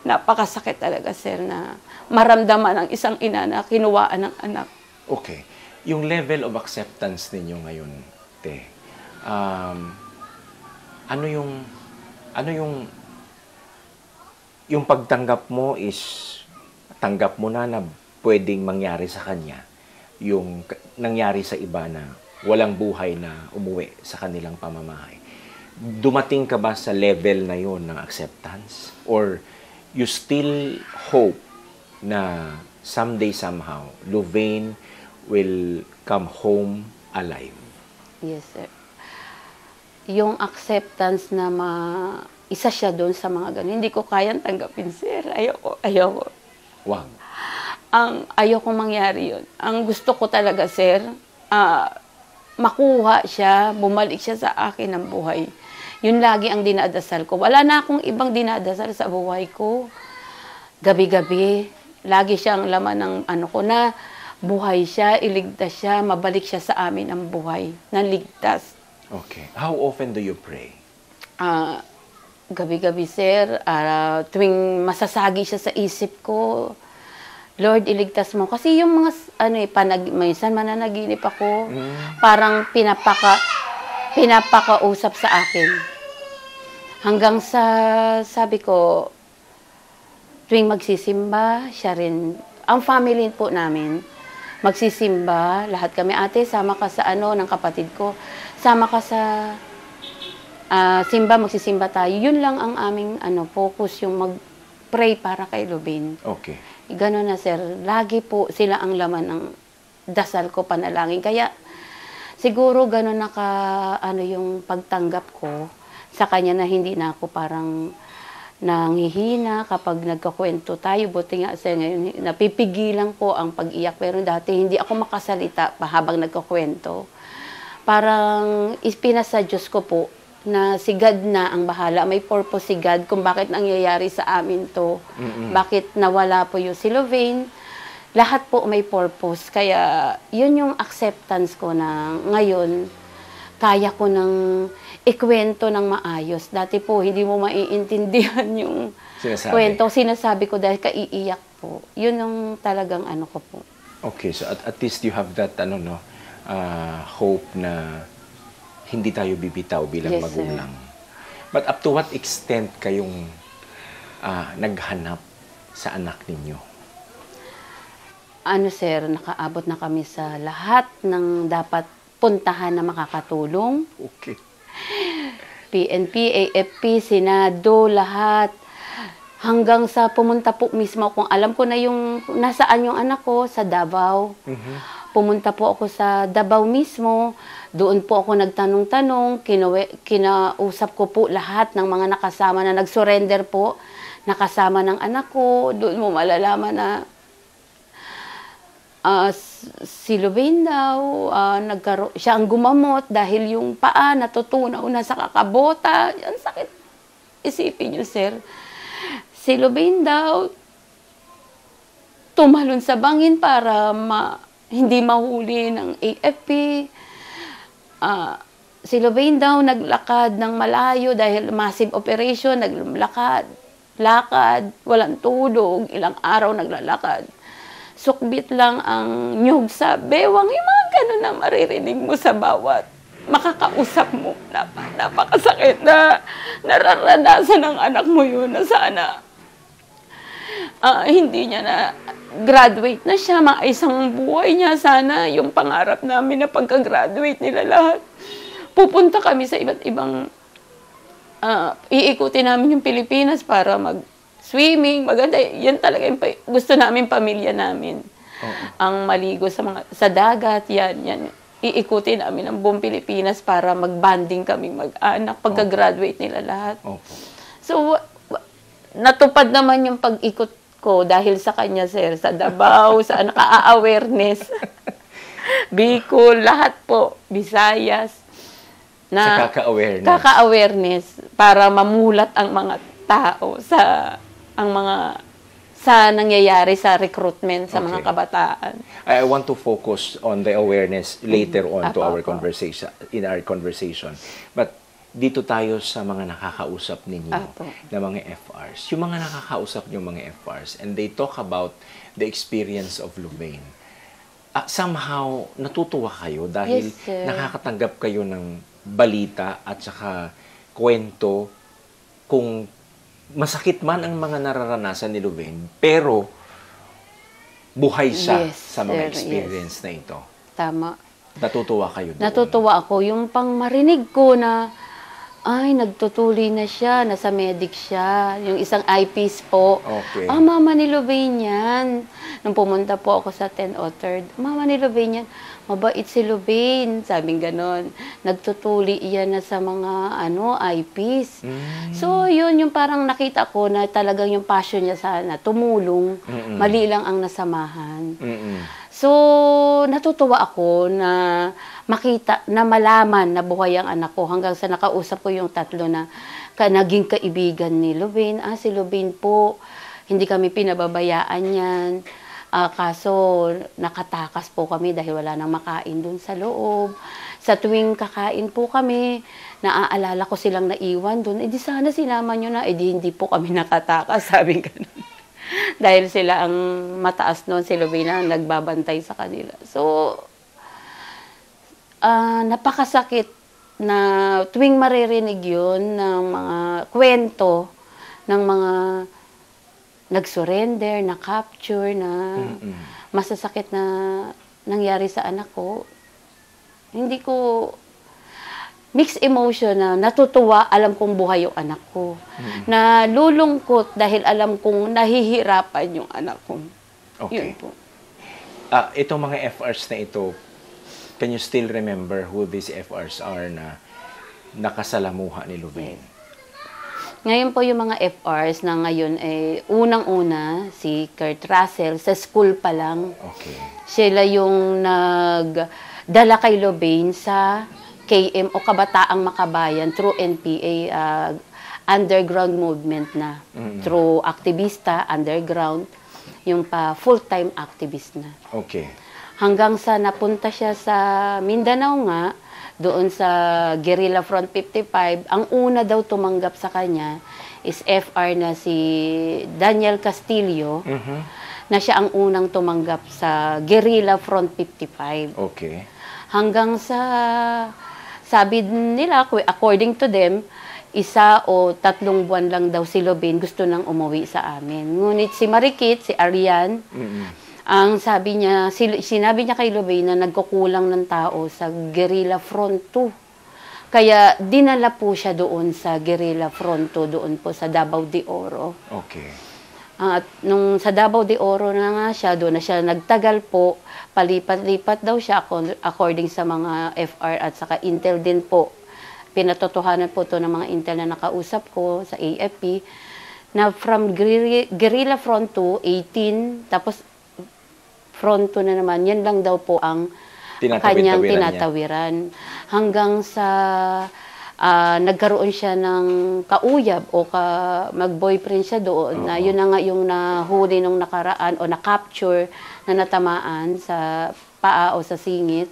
napakasakit talaga, sir, na maramdaman ng isang ina na kinuwaan ng anak. Okay. Yung level of acceptance ninyo ngayon, te, ano yung pagtanggap mo is tanggap mo na pwedeng mangyari sa kanya yung nangyari sa iba na walang buhay na umuwi sa kanilang pamamahay. Dumating ka ba sa level na yon ng acceptance? Or you still hope na someday somehow, Louvain will come home alive? Yes, sir. Yung acceptance na isa siya doon sa mga ganun, hindi ko kayang tanggapin, sir. Ayoko. Wag. Ayoko mangyari yun. Ang gusto ko talaga, sir, makuha siya, bumalik siya sa akin ng buhay. Yun lagi ang dinadasal ko. Wala na akong ibang dinadasal sa buhay ko. Gabi-gabi, lagi siyang laman ng ko na buhay siya, iligtas siya, mabalik siya sa amin ang buhay, na ligtas. Okay. How often do you pray? Gabi-gabi, sir, tuwing masasagi siya sa isip ko, Lord, iligtas mo. Kasi yung mga, minsan mananaginip ako, parang pinapakausap sa akin. Hanggang sa, sabi ko, tuwing magsisimba, siya rin, ang family po namin, magsisimba, lahat kami, ate, sama ka sa ng kapatid ko, sama ka sa simba, magsisimba tayo. Yun lang ang aming focus, yung mag-pray para kay Louvain. Okay. Gano'n na, sir. Lagi po sila ang laman ng dasal ko, panalangin. Kaya siguro gano'n yung pagtanggap ko sa kanya na hindi na ako parang nanghihina kapag nagkakwento tayo. Buti nga, sir, ngayon napipigilan ko ang pag-iyak. Pero dati hindi ako makasalita pa habang nagkakwento. Parang ipinasa Diyos ko po na si God na ang bahala. May purpose si God kung bakit nangyayari sa amin to. Bakit nawala po yung si Louvain. Lahat po may purpose. Kaya yun yung acceptance ko na ngayon kaya ko nang ikwento ng maayos. Dati po, hindi mo maiintindihan yung kwento. Sinasabi ko dahil kaiiyak po. Yun ang talagang ko po. Okay, so at least you have that hope na hindi tayo bibitaw bilang magulang. Sir. But up to what extent kayong naghanap sa anak ninyo? Sir, nakaabot na kami sa lahat ng dapat puntahan na makakatulong. Okay. PNP, AFP, Senado, lahat. Hanggang sa pumunta po mismo kung alam ko na yung nasaan yung anak ko sa Davao. Pumunta po ako sa Davao mismo. Doon po ako nagtanong-tanong, kinausap ko po lahat ng mga nakasama na nag-surrender po, nakasama ng anak ko. Doon mo malalaman na si Lubain daw, siya ang gumamot dahil yung paa natutunaw na sa kakabota. Ang sakit. Isipin niyo, sir. Si Lubain daw, tumalon sa bangin para hindi mahuli ng AFP. Si Lubain daw naglakad ng malayo dahil massive operation, lakad, walang tulog, ilang araw naglalakad. Sukbit lang ang nyug sa bewang, yung mga ganun na maririnig mo sa bawat makakausap mo. Napakasakit na nararanasan ng anak mo yun na sana hindi niya na graduate na siya, isang buhay niya. Sana yung pangarap namin na pagka-graduate nila lahat, pupunta kami sa iba't ibang, iikutin namin yung Pilipinas para mag-swimming, maganda. Yan talaga yung gusto namin, pamilya namin. Ang maligo sa dagat, yan. Iikutin namin ang buong Pilipinas para mag-banding kami mag-anak pagka-graduate nila lahat. So, natupad naman yung pag-ikot ko dahil sa kanya, sir, sa Davao, sa naka-awareness. Bicol, lahat po, Visayas. Sa kaka-awareness. Kaka-awareness para mamulat ang mga tao sa nangyayari sa recruitment sa mga kabataan. I want to focus on the awareness later on to our conversation, in our conversation. But dito tayo sa mga nakakausap ninyo na mga FRs. Yung mga nakakausap yung mga FRs, and they talk about the experience of Lubain. Somehow, natutuwa kayo dahil nakakatanggap kayo ng balita at saka kwento kung masakit man ang mga nararanasan ni Lubain, pero buhay siya sa mga experience na ito. Tama. Natutuwa kayo doon. Natutuwa ako. Yung pang marinig ko na nagtutuloy na siya, nasa medic siya. Yung isang eyepiece po. Mama ni Lubain yan. Nung pumunta po ako sa 1003, mama ni Lubain yan. Mabait si Lubain. Sabing ganon. Nagtutuli yan na sa mga eyepiece. So, yun yung parang nakita ko na talagang yung passion niya sana tumulong. Mali lang ang nasamahan. So, natutuwa ako na makita, na malaman na buhay ang anak ko hanggang sa nakausap ko yung tatlo na naging kaibigan ni Lubain. Si Lubain po, hindi kami pinababayaan yan. Kaso, nakatakas po kami dahil wala nang makain dun sa loob. Sa tuwing kakain po kami, naaalala ko silang naiwan dun. Di sana sinama nyo na, hindi po kami nakatakas, sabi ganun. Dahil sila ang mataas noon, si Lubain ang nagbabantay sa kanila. So, napakasakit na tuwing maririnig yun ng mga kwento ng mga nag-surrender, na-capture, na masasakit na nangyari sa anak ko. Hindi ko mixed emotion na natutuwa, alam kong buhay yung anak ko. Na lulungkot dahil alam kong nahihirapan yung anak ko. Yun po. Itong mga FRs na ito, can you still remember who these FRs are na nakasalamuha ni Lubain? Ngayon po yung mga FRs na ngayon unang-una, si Kurt Russell, sa school pa lang. Sila yung nagdala kay Lubain sa KM o Kabataang Makabayan through NPA, underground movement na. Through aktivista, underground, yung pa full-time activist na. Hanggang sa napunta siya sa Mindanao nga, doon sa Guerrilla Front 55, ang una daw tumanggap sa kanya is FR na si Daniel Castillo, na siya ang unang tumanggap sa Guerrilla Front 55. Hanggang sa, sabi nila, according to them, 1 o 3 buwan lang daw si Lubain gusto nang umuwi sa amin. Ngunit si Marikit, si Arian, ang sabi niya, sinabi niya kay Lubain na nagkukulang ng tao sa Guerrilla Front 2. Kaya dinala po siya doon sa Guerrilla Fronto, doon po sa Davao de Oro. Okay. At nung sa Davao de Oro na nga siya, doon na siya nagtagal po, palipat-lipat daw siya according sa mga FR at saka Intel din po. Pinatotohanan po to ng mga Intel na nakausap ko sa AFP, na from Guerrilla Front 2, 18, tapos Front 2 na naman, yan lang daw po ang kanyang tinatawiran. Hanggang sa nagkaroon siya ng kauyab o mag-boyfriend siya doon, na yun na nga yung nahuli nung nakaraan o na-capture na natamaan sa paa o sa singit,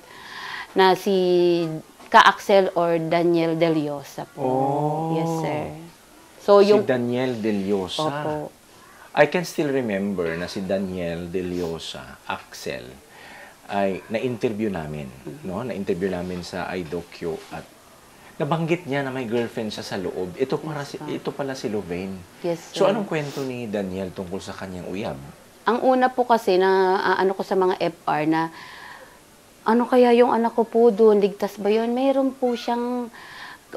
na si Ka-Axel or Daniel De Liosa po. Yes, sir. So, si Daniel De Liosa. Opo. I can still remember na si Daniel De Liosa, Axel, ay na-interview namin, no? Na-interview namin sa iDocu at nabanggit niya na may girlfriend siya sa loob. Ito pala si Louvain. Yes, sir. So anong kwento ni Daniel tungkol sa kanyang uyab? Ang una po kasi na ano ko sa mga FR na ano kaya yung anak ko po doon, ligtas ba yun? Mayroon po siyang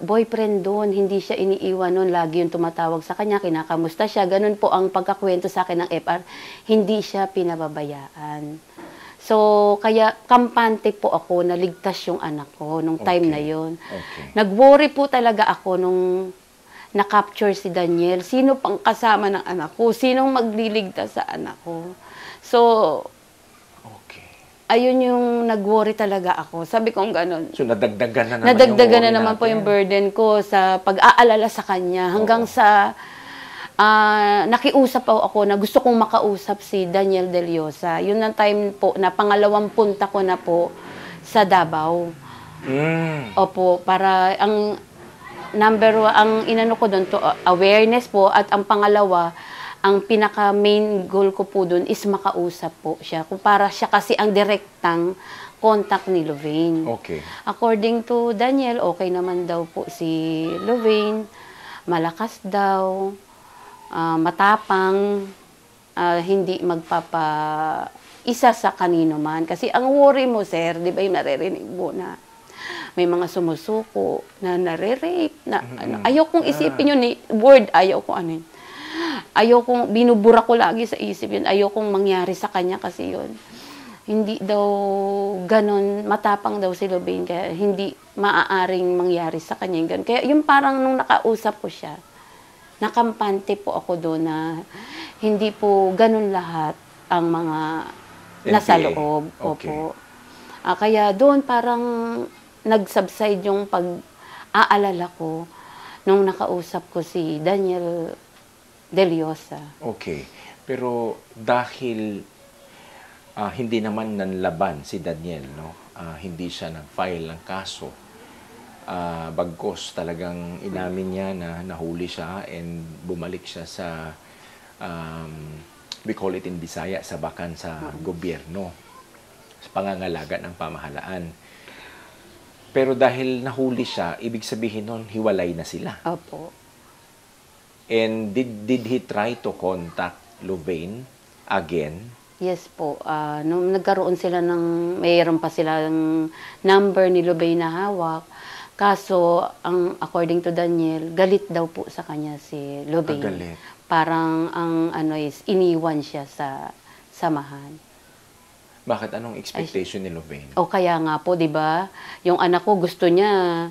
boyfriend doon, hindi siya iniiwan noon, lagi yung tumatawag sa kanya, kinakamusta siya. Ganun po ang pagkakwento sa akin ng FR, hindi siya pinababayaan. So, kaya kampante po ako na ligtas yung anak ko nung time na yon. Okay. Nag-worry po talaga ako nung na-capture si Daniel. Sino pang kasama ng anak ko? Sinong magliligtas sa anak ko? So, ayun yung nag-worry talaga ako. Sabi kong ganun. So, nadagdagan na naman nadagdagan na naman natin. po yung burden ko sa pag-aalala sa kanya. Hanggang sa nakiusap ako na gusto kong makausap si Daniel De Liosa. Yun ang time po na pangalawang punta ko na po sa Davao. Opo, para ang number one, ang inano ko doon to awareness po, at ang pangalawa, ang pinaka main goal ko po doon is makausap po siya. Kung para siya kasi ang direktang contact ni Louvain. Okay. According to Daniel, okay naman daw po si Louvain. Malakas daw. Matapang, hindi isa sa kanino man. Kasi ang worry mo, sir, di ba yung naririnig mo na may mga sumusuko, na nare-rape, na ano. Ayaw kong isipin yun, word, ayaw ko ano yun. Ayaw kong, binubura ko lagi sa isip yun, ayaw kong mangyari sa kanya kasi yun. Hindi daw ganon, matapang daw si Louvain, kaya hindi maaaring mangyari sa kanya yung ganon. Kaya yung parang nung nakausap ko siya, nakampante po ako doon na hindi po ganun lahat ang mga nasa loob. Okay. Opo. Kaya doon parang nag-subside yung pag-aalala ko nung nakausap ko si Daniel De Liosa. Okay. Pero dahil hindi naman nanlaban si Daniel, no? Hindi siya nag-file ng kaso. Bagkos talagang inamin niya na nahuli siya and bumalik siya sa we call it in Bisaya, sabakan sa gobyerno, sa pangangalaga ng pamahalaan. Pero dahil nahuli siya, ibig sabihin nun, hiwalay na sila. Opo. And did he try to contact Louvain again? Yes po. Nung nagkaroon sila mayroon pa sila ng number ni Louvain na hawak. Kaso, according to Daniel, galit daw po sa kanya si Louvain. Galit. Parang iniwan siya sa samahan. Bakit? Anong expectation ni Louvain? O kaya nga po, di ba? Yung anak ko gusto niya,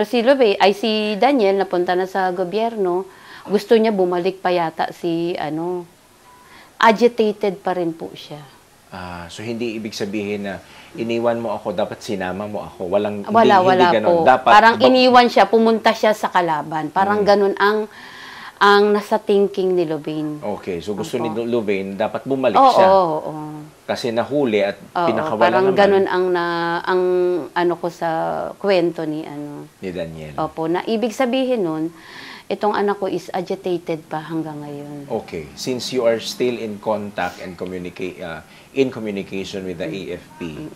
si Louvain, si Daniel, napunta na sa gobyerno, gusto niya bumalik pa yata agitated pa rin po siya. So hindi ibig sabihin na iniwan mo ako, dapat sinama mo ako. Wala po. Dapat, parang iniwan siya, pumunta siya sa kalaban. Parang ganun ang nasa thinking ni Louvain. Okay, so gusto ni Louvain, dapat bumalik Oo, siya. oo. Kasi nahuli at pinakawala parang naman. ganun ang ano ko sa kwento ni Daniel. Opo, na ibig sabihin nun, itong anak ko is agitated pa hanggang ngayon. Okay, since you are still in contact and in communication with the AFP,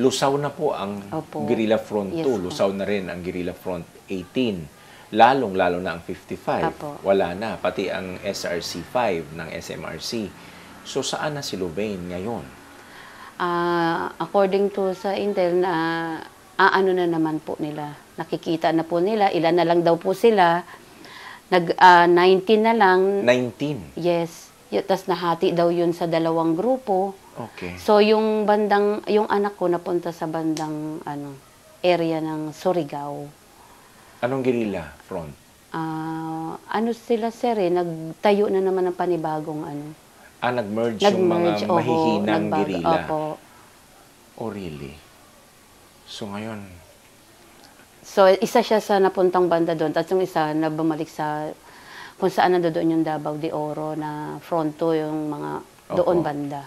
lusaw na po ang Guerrilla Front 2, lusaw na rin ang Guerrilla Front 18, lalong-lalo na ang 55, wala na, pati ang SRC 5 ng SMRC. So saan na si Louvain ngayon? According to sa Intel na ano na naman po nila. Nakikita na po nila, ilan na lang daw po sila. 19 na lang. 19? Yes. Tapos nahati daw yun sa 2 grupo. Okay. So yung anak ko napunta sa bandang area ng Surigao. Anong guerrilla front? Ano sila sir nagtayo na naman ng panibagong Nag-merge yung mga mahihinang guerrilla. Opo. Oh, really? So ngayon, so isa siya sa napuntang banda doon, tapos yung isa na bumalik sa kung saan nandoon yung Davao de Oro na fronto yung mga doon banda.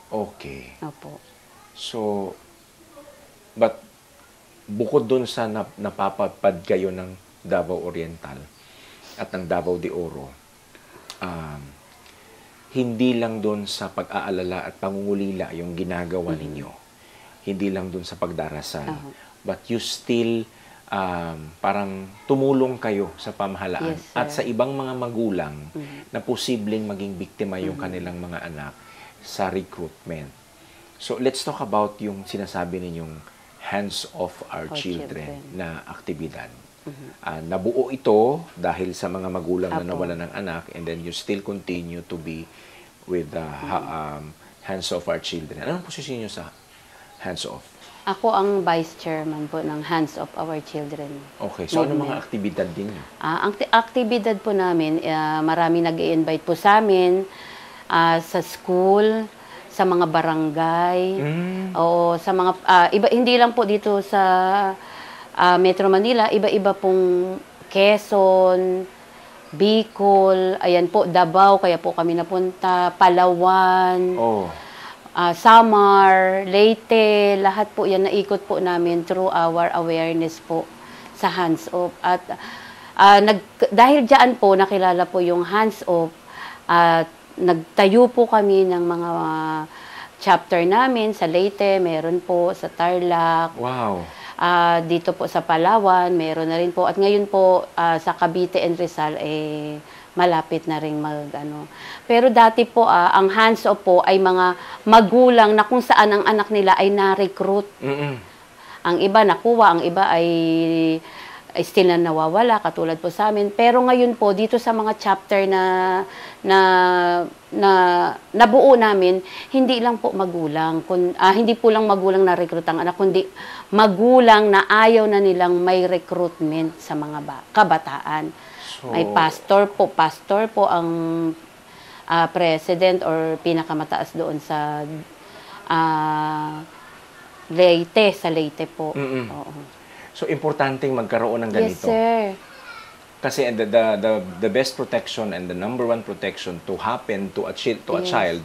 Okay. Opo. So, but bukod doon sa napapapad kayo ng Davao Oriental at ng Davao de Oro, hindi lang doon sa pag-aalala at pangungulila yung ginagawa ninyo. Hindi lang doon sa pagdarasal. But you still, parang tumulong kayo sa pamahalaan. Yes, at sa ibang mga magulang na posibleng maging biktima yung kanilang mga anak sa recruitment. So, let's talk about yung sinasabi ninyong Hands Off Our Children na aktibidad. Nabuo ito dahil sa mga magulang na nawalan ng anak, and then you still continue to be with the Hands Off Our Children. Anong posisyon niyo sa Hands Off? Ako ang vice chairman po ng Hands Off Our Children. Okay, so ano mga aktibidad din niyo? Ang aktibidad po namin, marami nag-i-invite po sa amin sa school, sa mga barangay, o sa mga iba, hindi lang po dito sa Metro Manila, iba-iba pong Quezon, Bicol, ayan po, Davao, kaya po kami napunta, Palawan, Samar, Leyte, lahat po yan naikot po namin through our awareness po sa Hands Off. At dahil dyan po, nakilala po yung Hands Off, at nagtayo po kami ng mga chapter namin sa Leyte, meron po sa Tarlac. Wow. Dito po sa Palawan, meron na rin po. At ngayon po sa Cavite and Rizal, malapit na rin Pero dati po, ang Hands Off po ay mga magulang na kung saan ang anak nila ay na-recruit. Ang iba nakuha, ang iba ay still na nawawala, katulad po sa amin. Pero ngayon po, dito sa mga chapter na nabuo namin, hindi lang po magulang, hindi po lang magulang na recruit ang anak, kundi magulang na ayaw na nilang may recruitment sa mga kabataan. So, may pastor po ang president or pinakamataas doon sa Leyte po. Oo. So, importanteng magkaroon ng ganito. Yes, sir. Kasi the best protection and the number one protection to happen to a child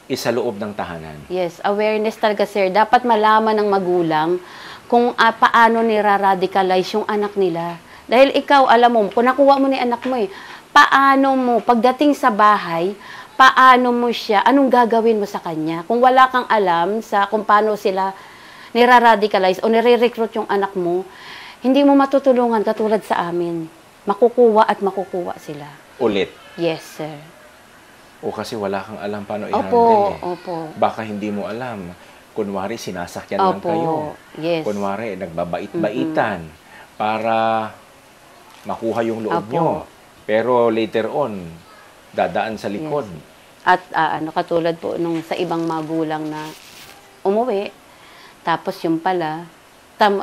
is sa loob ng tahanan. Yes, awareness talaga, sir. Dapat malaman ng magulang kung paano nira-radicalize yung anak nila. Dahil ikaw, alam mo, kung nakuha mo ni anak mo paano mo, pagdating sa bahay, paano mo siya, anong gagawin mo sa kanya? Kung wala kang alam kung paano sila nira-radicalize o nire-recruit yung anak mo, hindi mo matutulungan katulad sa amin. Makukuha sila. Ulit? Yes, sir. O kasi wala kang alam paano i-handle Opo. Baka hindi mo alam. Kunwari, sinasakyan lang kayo. Yes. Kunwari, nagbabait-baitan para makuha yung loob nyo. Pero later on, dadaan sa likod. Yes. At katulad po nung sa ibang magulang na umuwi, tapos yung pala,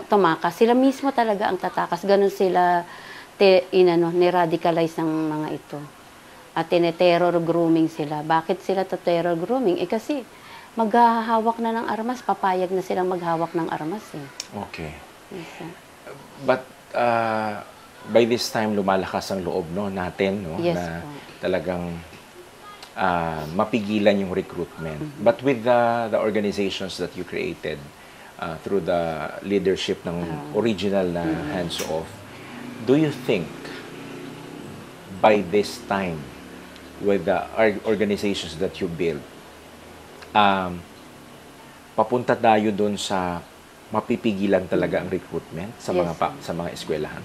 tumakas. Sila mismo talaga ang tatakas. Ganun sila ni-radicalize ng mga ito. At tine-terror grooming sila. Bakit sila terror grooming? Kasi maghahawak na ng armas. Papayag na silang maghawak ng armas. Okay. Yes, but by this time, lumalakas ang loob natin yes, na talagang mapigilan yung recruitment. But with the organizations that you created, through the leadership ng original na Hands Off, do you think by this time with the organizations that you build, papunta tayo doon sa mapipigilan talaga ang recruitment sa mga eskwelahan?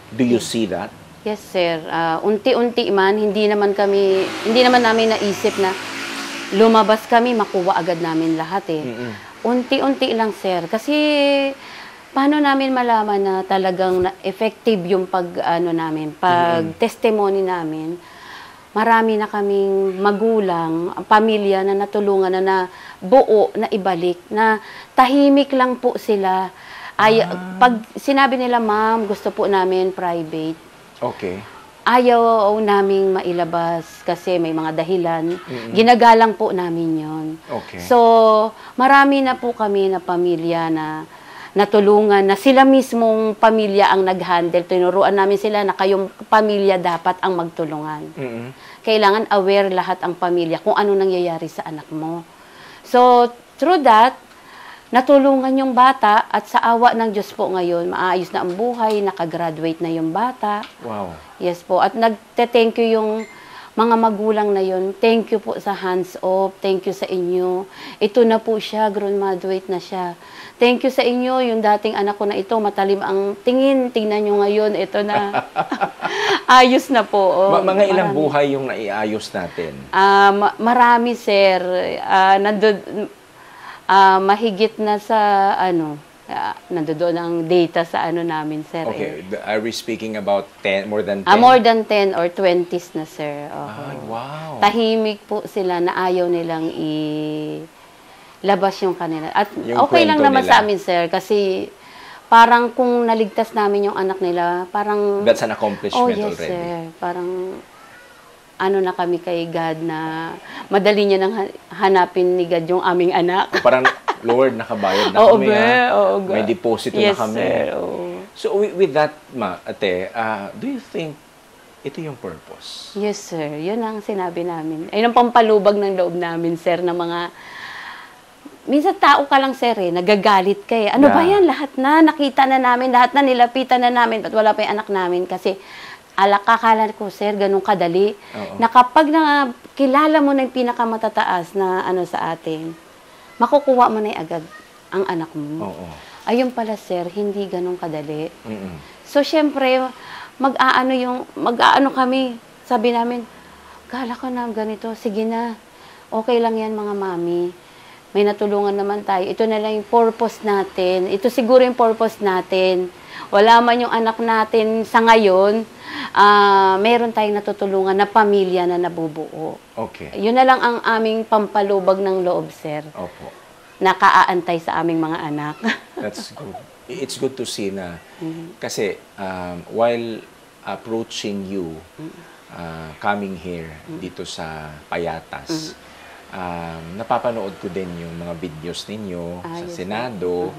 Do you see that? Yes, sir. Unti-unti man, hindi naman namin naisip na lumabas kami, makuha agad namin lahat eh. Unti-unti lang, sir. Kasi, paano namin malaman na talagang effective yung pag-testimony namin? Marami na kaming magulang, pamilya na natulungan na buo, na ibalik, na tahimik lang po sila. Pag sinabi nila, ma'am, gusto po namin private. Okay. Ayaw naming mailabas kasi may mga dahilan. Ginagalang po namin yon. Okay. So, marami na po kami na pamilya na natulungan, na sila mismong pamilya ang nag-handle. Tinuruan namin sila na kayong pamilya dapat ang magtulungan. Kailangan aware lahat ang pamilya kung ano nangyayari sa anak mo. So, through that, natulungan yung bata at sa awa ng Diyos po ngayon, maayos na ang buhay, nakagraduate na yung bata. Wow. Yes po. At nagte-thank you yung mga magulang na yun. Thank you po sa hands off. Thank you sa inyo. Ito na po siya, graduate na siya. Thank you sa inyo, yung dating anak ko na ito, matalim ang tingin. Tingnan nyo ngayon, ito na. Ayos na po. Oh, mga ilang buhay yung naiayos natin? Marami, sir. Mahigit na sa nandoon ang data sa namin, sir. Okay. Are we speaking about 10, more than 10? More than 10 or 20s na, sir. Ay, wow. Tahimik po sila na ayaw nilang labas yung kanila. At yung okay lang kwento naman nila. sa amin, sir, kasi parang kung naligtas namin yung anak nila, parang... That's an accomplishment yes, already. Sir. Parang na kami kay God na madali niya nang hanapin ni God yung aming anak. Parang, Lord, nakabayad na kami. May deposito na kami. Sir. So, with that, ate, do you think ito yung purpose? Yes, sir. Yun ang sinabi namin. Ayun ang pampalubag ng loob namin, sir, na mga... Minsan tao ka lang, sir, nagagalit ka eh. Ano ba yan? Lahat na, nakita na namin, lahat na nilapitan na namin, ba't wala pa yung anak namin? Kasi, kakala ko, sir, ganun kadali. Na kapag kilala mo na yung pinakamatataas na sa atin, makukuha mo na agad ang anak mo. Ayun pala, sir, hindi ganun kadali. So, syempre, mag-aano kami, sabi namin, kala ko na ganito, sige na, okay lang yan mga mami. May natulungan naman tayo. Ito na lang yung purpose natin. Ito siguro yung purpose natin. Wala man yung anak natin sa ngayon, meron tayong natutulungan na pamilya na nabubuo. Okay. Yun na lang ang aming pampalubag ng loob, sir. Opo. Nakaaantay sa aming mga anak. That's good. It's good to see na, kasi while approaching you, coming here, dito sa Payatas, napapanood ko din yung mga videos ninyo sa Senado.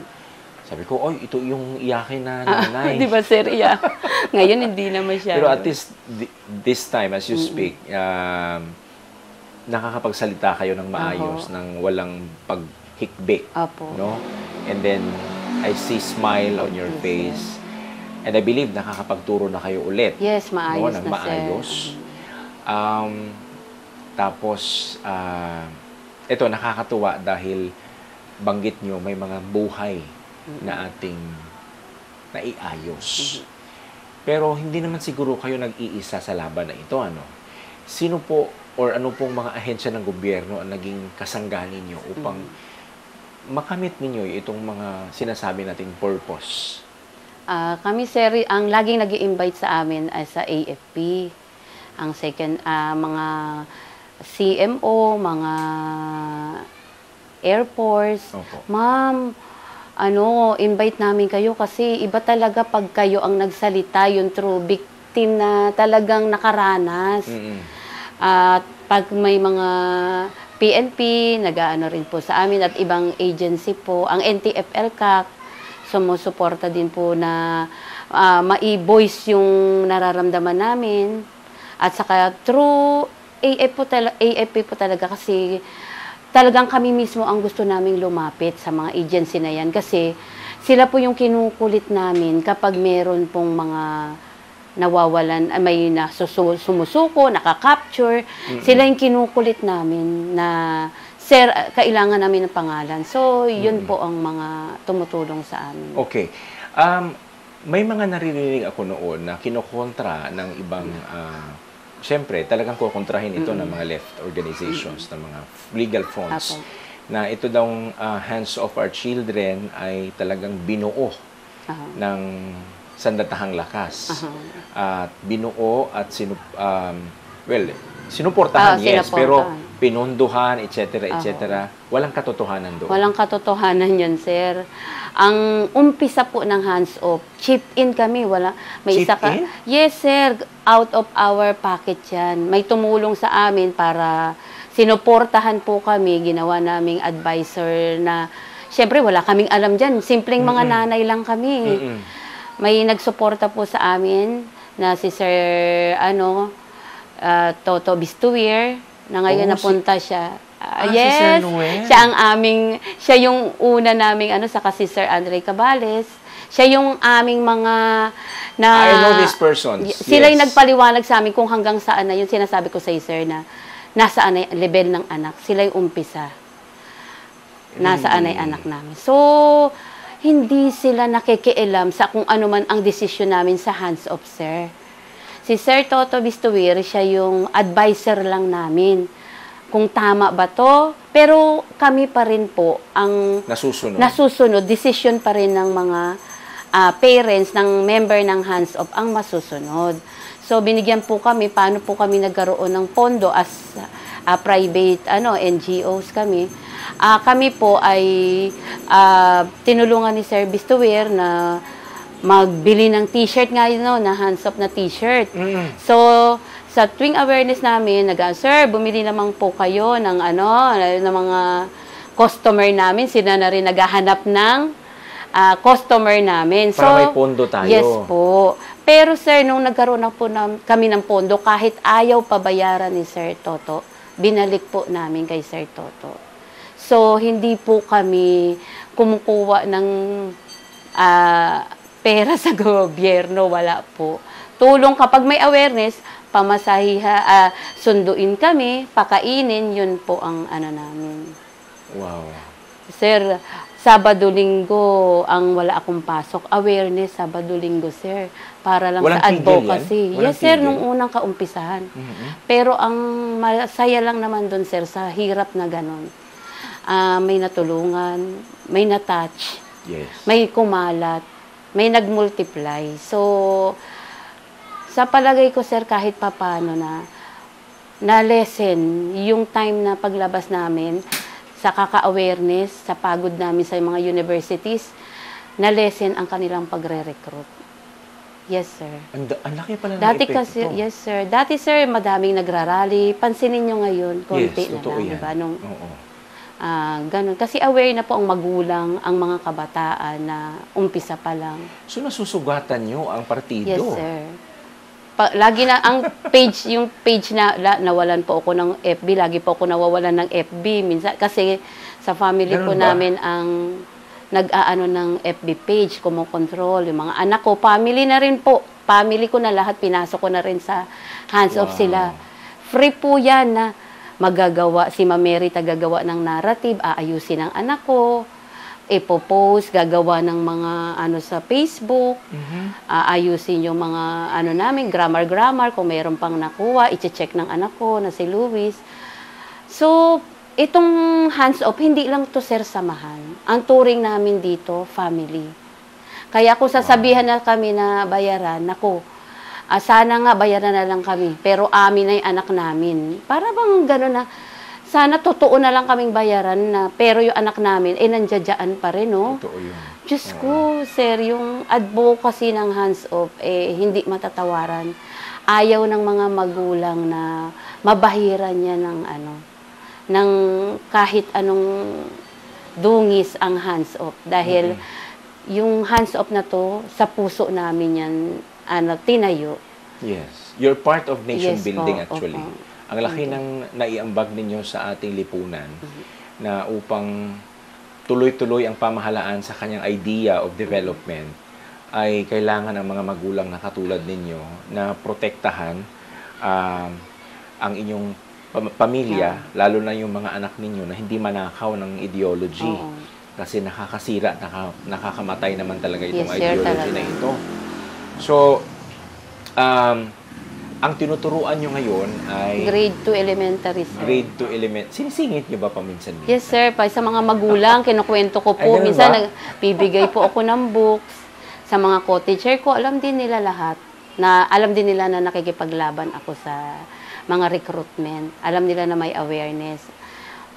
Sabi ko, oy, ito yung iyakin na nanay. Di ba, sir? Yeah. Ngayon, hindi na masyado. Pero at least, this time, as you speak, nakakapagsalita kayo ng maayos, ng walang paghikbik. No? And then, I see smile on your face. And I believe nakakapagturo na kayo ulit. Yes, maayos no? na, maayos. Tapos, ito, nakakatuwa dahil banggit nyo, may mga buhay na ating naiayos. Pero hindi naman siguro kayo nag-iisa sa laban na ito, ano? Sino po or ano pong mga ahensya ng gobyerno ang naging kasanggahan ninyo upang makamit ninyo itong mga sinasabi nating purpose? Kami, sir, ang laging nag-i-invite sa amin ay sa AFP. Ang second, mga CMO, mga Air Force. Ma'am, invite namin kayo kasi iba talaga pag kayo ang nagsalita, yung true victim na talagang nakaranas. At pag may mga PNP, nag-aano rin po sa amin at ibang agency po, ang NTF-ELCAC, sumusuporta din po na mai-voice yung nararamdaman namin. At saka through AFP po talaga kasi talagang kami mismo ang gusto naming lumapit sa mga agency na yan kasi sila po yung kinukulit namin kapag meron pong mga nawawalan, may sumusuko, nakaka-capture, sila yung kinukulit namin na sir, kailangan namin ng pangalan. So, yun po ang mga tumutulong sa amin. Okay. May mga naririnig ako noon na kinokontra ng ibang syempre, talagang kukontrahin ito ng mga left organizations, ng mga legal fronts, Apo. na ito daw Hands Off Our Children ay talagang binuo ng sandatahang lakas. At binuo at sinuportahan, yes, pero pinunduhan, etc., etc. Walang katotohanan doon. Walang katotohanan yan, sir. Ang umpisa po ng Hands Off, chip in kami. May Chip isa ka. in? Yes, sir. Out of our pocket yan. May tumulong sa amin para sinuportahan po kami. Ginawa naming advisor na, syempre, wala kaming alam dyan. Simpleng mga nanay lang kami. May nagsuporta po sa amin na si Sir, Toto Bistuir, na ngayon napunta siya. si Sir Noel. Siya yung una naming saka si Sir Andre Cabales. Siya yung aming mga I know this person. Sila yung nagpaliwanag sa amin kung hanggang saan na yun. Sinasabi ko sa sir na nasaan na yung level ng anak. Sila yung umpisa. Nasaan na yung anak namin. So, hindi sila nakikialam sa kung ano man ang desisyon namin sa Hands Off, sir. Si Sir Toto Bistuir, siya yung advisor lang namin. Kung tama ba to, pero kami pa rin po ang nasusunod. Decision pa rin ng mga parents, ng member ng Hands Off ang masusunod. So, binigyan po kami, paano po kami nagkaroon ng pondo as private NGOs kami. Kami po ay tinulungan ni Sir Bistuir na magbili ng t-shirt nga na Hands Off na t-shirt. So, sa tuwing awareness namin, sir, bumili naman po kayo ng ng mga customer namin. Sila na rin naghahanap ng customer namin. So, para may pondo tayo. Yes po. Pero sir, nung nagkaroon na po kami ng pondo, kahit ayaw pabayaran ni Sir Toto, binalik po namin kay Sir Toto. So, hindi po kami kumukuha ng pera sa gobyerno, wala po. Tulong kapag may awareness, pamasahiha, sunduin kami, pakainin, yun po ang namin. Wow. Sir, Sabado-Linggo ang wala akong pasok. Awareness, Sabado-Linggo, sir. Para lang Walang sa advocacy. Walang Yes, sir, tigil? nung unang kaumpisahan. Pero ang masaya lang naman doon, sir, sa hirap na ganun. May natulungan, may natouch, Yes. may kumalat, may nagmultiply. So, sa palagay ko, sir, kahit papano na lesson yung time na paglabas namin sa kaka-awareness, sa pagod namin sa mga universities, na lesson ang kanilang pagre-recruit. Yes, sir. Ang laki pala ng Dati epekto. kasi, yes, sir. Dati, sir, madaming nagrarally. Pansinin nyo ngayon, konti na totoo lang, yan. diba? Oo. Ganun. Kasi aware na po ang magulang, ang mga kabataan na umpisa pa lang. So, nasusugatan nyo ang partido? Yes, sir. Lagi na ang yung page na nawalan po ako ng FB, lagi po ako nawawalan ng FB minsan kasi sa family Ganun po ba? namin ang nag-aano ng FB page, kumokontrol yung mga anak ko, family na rin po. Family ko na lahat, pinasok ko na rin sa Hands Off sila. Free po yan na magagawa, si Ma'am Mary tagagawa ng narrative, aayusin ang anak ko, ipopost, gagawa ng mga sa Facebook, ayusin yung mga namin, grammar, kung mayroon pang nakuha, i-check ng anak ko na si Luis. So, itong Hands Off, hindi lang to, sir, samahan. Ang turing namin dito, family. Kaya kung sasabihan na kami na bayaran, naku, sana nga bayaran na lang kami, pero amin na yung anak namin. Para bang gano'n na, sana totoo na lang kaming bayaran na, pero yung anak namin, nandiyadyaan pa rin, no? Totoo yun. Diyos ko, sir, yung advocacy ng Hands Off, hindi matatawaran. Ayaw ng mga magulang na mabahiran niya ng kahit anong dungis ang Hands Off. Dahil yung Hands Off na to, sa puso namin yan, tinayo. Yes. You're part of nation Yes, building, po. actually. Opo. Ang laki ng naiambag ninyo sa ating lipunan na upang tuloy-tuloy ang pamahalaan sa kanyang idea of development ay kailangan ng mga magulang na katulad ninyo na protektahan ang inyong pamilya, lalo na yung mga anak ninyo na hindi manakaw ng ideology. Kasi nakakasira, nakakamatay naman talaga itong Yes, sir, ideology talaga. na ito. So, ang tinuturuan nyo ngayon ay Grade 2 elementary, sir. grade 2 element. Sinisingit nyo ba paminsan-minsan? Yes, sir. Pa sa mga magulang, kinukwento ko Ay, po. ganun Minsan, ba? nagbibigay po ako ng books. Sa mga co-teacher ko, alam din nila lahat. Alam din nila na nakikipaglaban ako sa mga recruitment. Alam nila na may awareness.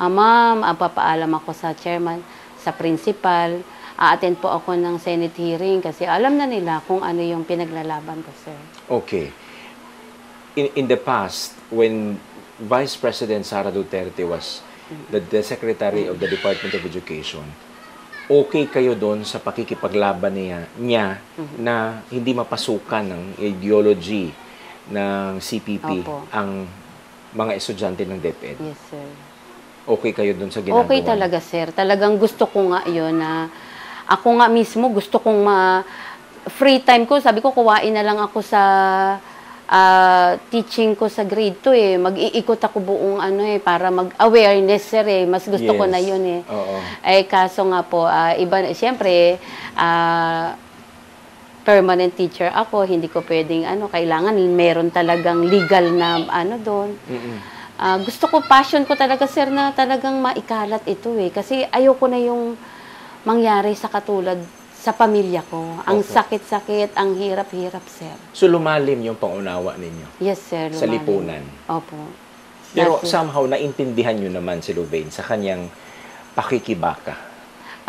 Ma'am, papaalam ako sa chairman, sa principal. A-attend po ako ng Senate hearing kasi alam na nila kung ano yung pinaglalaban ko, sir. Okay. In the past, when Vice President Sara Duterte was the Secretary of the Department of Education, okay kayo doon sa pakikipaglaban niya na hindi mapasukan ng ideology ng CPP Opo. ang mga estudyante ng DepEd? Yes, sir. Okay kayo doon sa ginagawa? Okay talaga, sir. Talagang gusto ko nga yun na ako nga mismo gusto kong free time ko. Sabi ko, kuwain na lang ako sa teaching ko sa grade 2 eh. Mag-iikot ako buong para mag-awareness, sir eh. Mas gusto ko na yun eh. Oo. Kaso nga po, siyempre, permanent teacher ako, hindi ko pwedeng kailangan meron talagang legal na doon. Gusto ko, passion ko talaga, sir, na talagang maikalat ito eh. Kasi ayoko na yung mangyari sa katulad sa pamilya ko. Ang Opo. sakit-sakit, ang hirap-hirap, sir. So lumalim yung pangunawa ninyo Yes, sir. sa lumalim. lipunan. Opo. Pero Kasi, somehow naintindihan nyo naman si Louvain sa kanyang pakikibaka.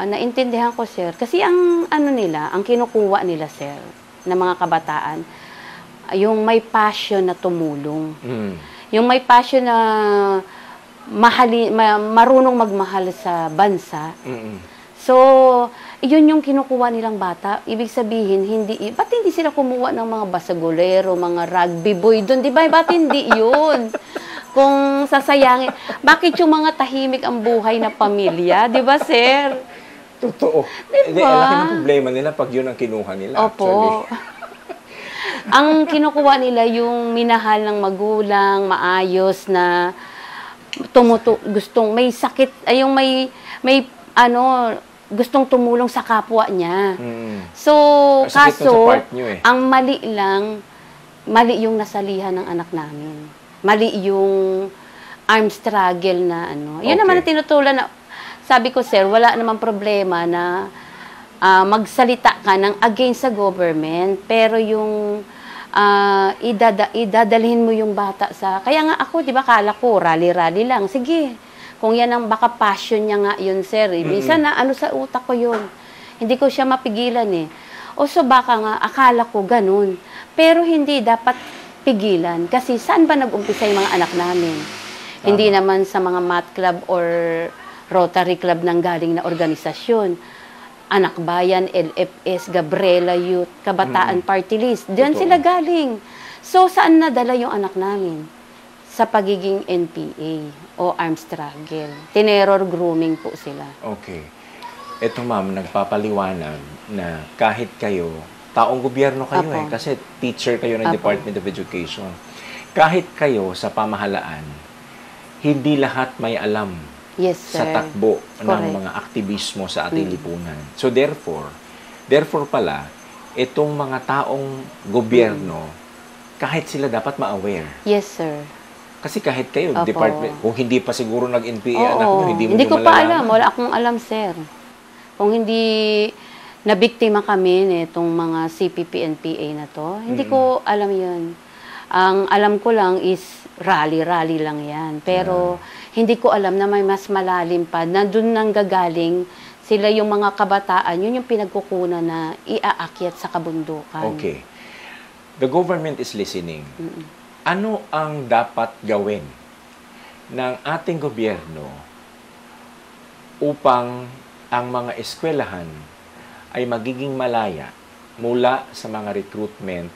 naintindihan ko, sir. Kasi ang ang kinukuha nila, sir, ng mga kabataan, yung may passion na tumulong. Yung may passion na marunong magmahal sa bansa. So, yun yung kinukuha nilang bata. Ibig sabihin, ba't hindi sila kumuha ng mga basagolero, mga rugby boy doon? Di ba? Ba't hindi yun? Kung sasayangin, bakit yung mga tahimik ang buhay na pamilya? Di ba, sir? Totoo. Diba? Laki ng problema nila pag yun ang kinuha nila. Opo. Actually. Ang kinukuha nila yung minahal ng magulang, maayos na gustong may sakit, yung may gustong tumulong sa kapwa niya. So, Sakit nun sa part nyo eh. ang mali yung nasalihan ng anak namin. Mali yung armed struggle na Yun naman ang tinutulan na, sabi ko, sir, wala namang problema na magsalita ka ng against sa government, pero yung idadalhin mo yung bata sa... Kaya nga ako, di ba, kala ko, rally-rally lang. Sige, kung yan ang baka passion niya nga yun, sir. Minsan na sa utak ko yun. Hindi ko siya mapigilan eh. O so baka nga, akala ko ganun. Pero hindi dapat pigilan. Kasi saan ba nag-umpisa yung mga anak namin? Hindi naman sa mga math club or Rotary Club ng galing na organisasyon. Anak Bayan, LFS, Gabriela Youth, Kabataan Party List. Diyan sila galing. So, saan nadala yung anak namin? Sa pagiging NPA o armed struggle. Tinerror grooming po sila. Okay. Ito, ma'am, nagpapaliwanag na kahit kayo, taong gobyerno kayo Apo. kasi teacher kayo ng Apo. Department of Education. Kahit kayo sa pamahalaan, hindi lahat may alam Yes, sir. sa takbo ng Correct. mga aktivismo sa ating lipunan. So therefore pala, itong mga taong gobyerno, kahit sila dapat ma-aware. Yes, sir. Kasi kahit kayo, Opo. department, kung hindi pa siguro nag-NPA anak Oo. nyo, hindi mo Hindi nyo ko pa malalaman. alam. Wala akong alam, sir. Kung hindi nabiktima kami nitong mga CPP-NPA na to, hindi ko alam yun. Ang alam ko lang is rally-rally lang yan. Pero hindi ko alam na may mas malalim pa, na doon nang gagaling sila yung mga kabataan, yun yung pinagkukunan na iaakyat sa kabundukan. Okay. The government is listening. Ano ang dapat gawin ng ating gobyerno upang ang mga eskwelahan ay magiging malaya mula sa mga recruitment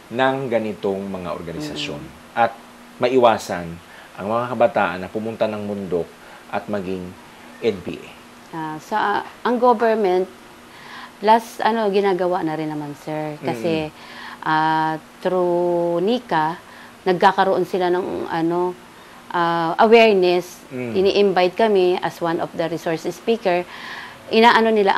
ng ganitong mga organisasyon at maiwasan ang mga kabataan na pumunta ng mundok at maging NPA? Ang government, ginagawa na rin naman, sir. Kasi through NICA, nagkakaroon sila ng awareness. Ini-invite kami as one of the resource speaker. Inaano nila,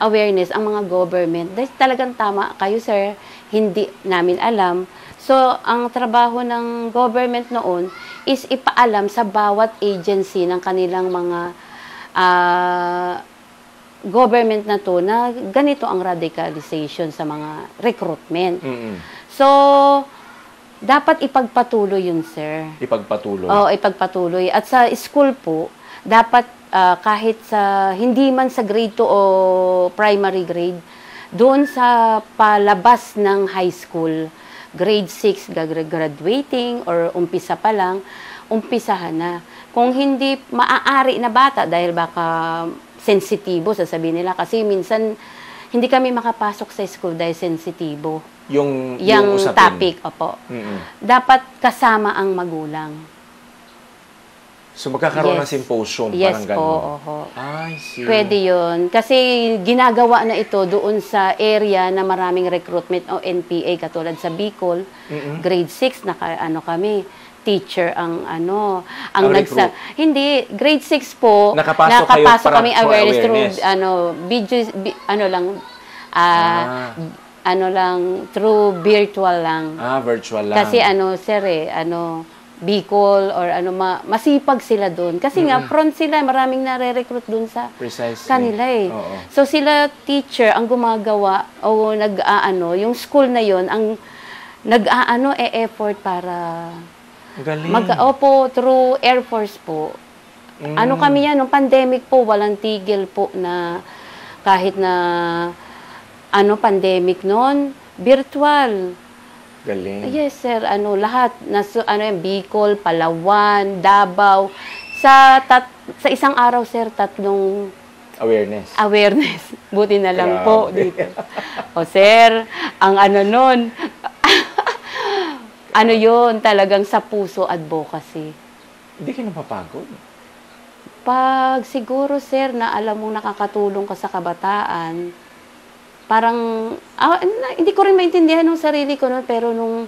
awareness ang mga government. Dahil talagang tama kayo, sir, hindi namin alam. So, ang trabaho ng government noon is ipaalam sa bawat agency ng kanilang mga government na to na ganito ang radicalization sa mga recruitment. So, dapat ipagpatuloy yun, sir. Ipagpatuloy? Oo, ipagpatuloy. At sa school po, dapat kahit sa, hindi man sa grade 2 o primary grade, doon sa palabas ng high school, grade 6 graduating or umpisa pa lang, umpisahan na. Kung hindi maaari na bata, dahil baka sensitibo, sasabihin nila. Kasi minsan, hindi kami makapasok sa school dahil sensitibo. Yung usapin. Topic, opo. Dapat kasama ang magulang. So, magkakaroon ng symposium, parang gano'n? Yes po, I see. Pwede yun. Kasi ginagawa na ito doon sa area na maraming recruitment o NPA, katulad sa Bicol, grade 6, kami, teacher ang hindi, grade 6 po, nakapasok kami awareness through, through virtual lang. Virtual lang. Kasi sir Bicol or masipag sila doon. Kasi nga, front sila, maraming nare-recruit doon sa kanila Oo. So, sila teacher ang gumagawa o yung school na yon ang effort para galing. through Air Force po. Kami yan, nung pandemic po, walang tigil po na kahit na pandemic noon, virtual. Galing. Yes, sir. Lahat. Bicol, Palawan, Davao. Sa isang araw, sir, 3 awareness. Buti na lang po dito. O, sir, ang nun, yun, talagang sa puso advocacy. Hindi ka napapagod? Pag siguro, sir, na alam mong nakakatulong ka sa kabataan, parang, hindi ko rin maintindihan ng sarili ko, no? Pero nung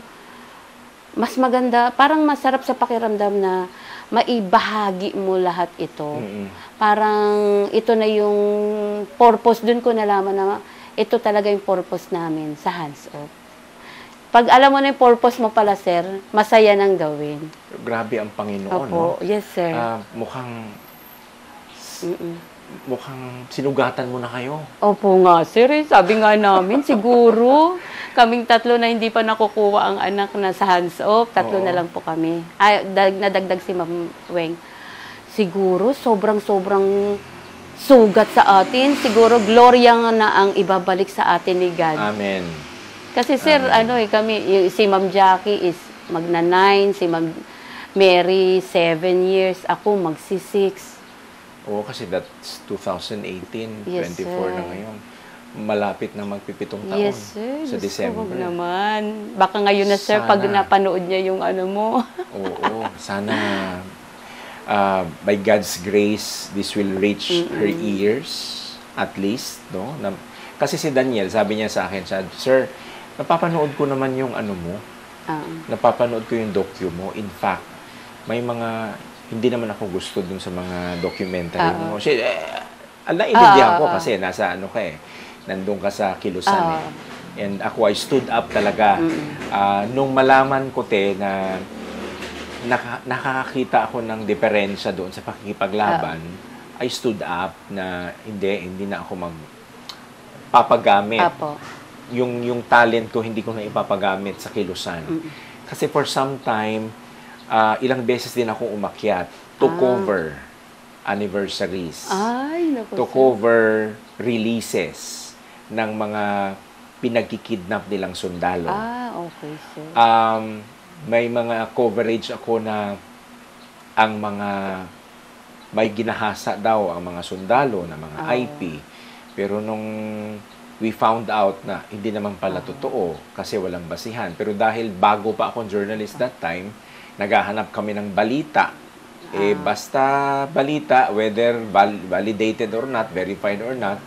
mas maganda, parang masarap sa pakiramdam na maibahagi mo lahat ito. Parang ito na yung purpose, dun ko nalaman na ito talaga yung purpose namin sa Hands Off. Pag alam mo na yung purpose mo pala, sir, masaya nang gawin. Grabe ang Panginoon, no? Yes, sir. Mukhang sinugatan mo na kayo. Opo nga, sir. Sabi nga namin, siguro, kaming 3 na hindi pa nakukuha ang anak na sa Hands Off. 3 na lang po kami. Nadagdag si Ma'am Weng. Siguro, sobrang sugat sa atin. Siguro, gloria na ang ibabalik sa atin ni God. Amen. Kasi, sir, kami, si Ma'am Jackie is magna-9, si Ma'am Mary, 7 years, ako magsi-6. Oo, kasi that's 2018, yes, 24 sir. na ngayon. Malapit na magpipitong taon. Yes, sir. Sa December. Huwag naman. Baka ngayon na, sir, pag napanood niya yung mo. Oo, sana by God's grace, this will reach her ears, at least, no? Kasi si Daniel, sabi niya sa akin, Sir, napapanood ko naman yung mo. Napapanood ko yung docu mo. In fact, may mga hindi naman ako gusto dun sa mga documentary mo. Naiintindihan ko kasi nasa nandun ka sa kilusan And ako, I stood up talaga. Nung malaman ko, na nakakakita ako ng diferensya doon sa pakikipaglaban, I stood up na hindi na ako magpapagamit. Yung talent ko, hindi ko na ipapagamit sa kilusan. Kasi for some time, ilang beses din akong umakyat to cover anniversaries, to cover releases ng mga pinagkikidnap nilang sundalo. Okay, sir. May mga coverage ako na ang mga may ginahasa daw ang mga sundalo na mga IP. Pero nung we found out na hindi naman pala totoo kasi walang basihan. Pero dahil bago pa akong journalist that time, naghahanap kami ng balita. Basta balita, whether validated or not, verified or not,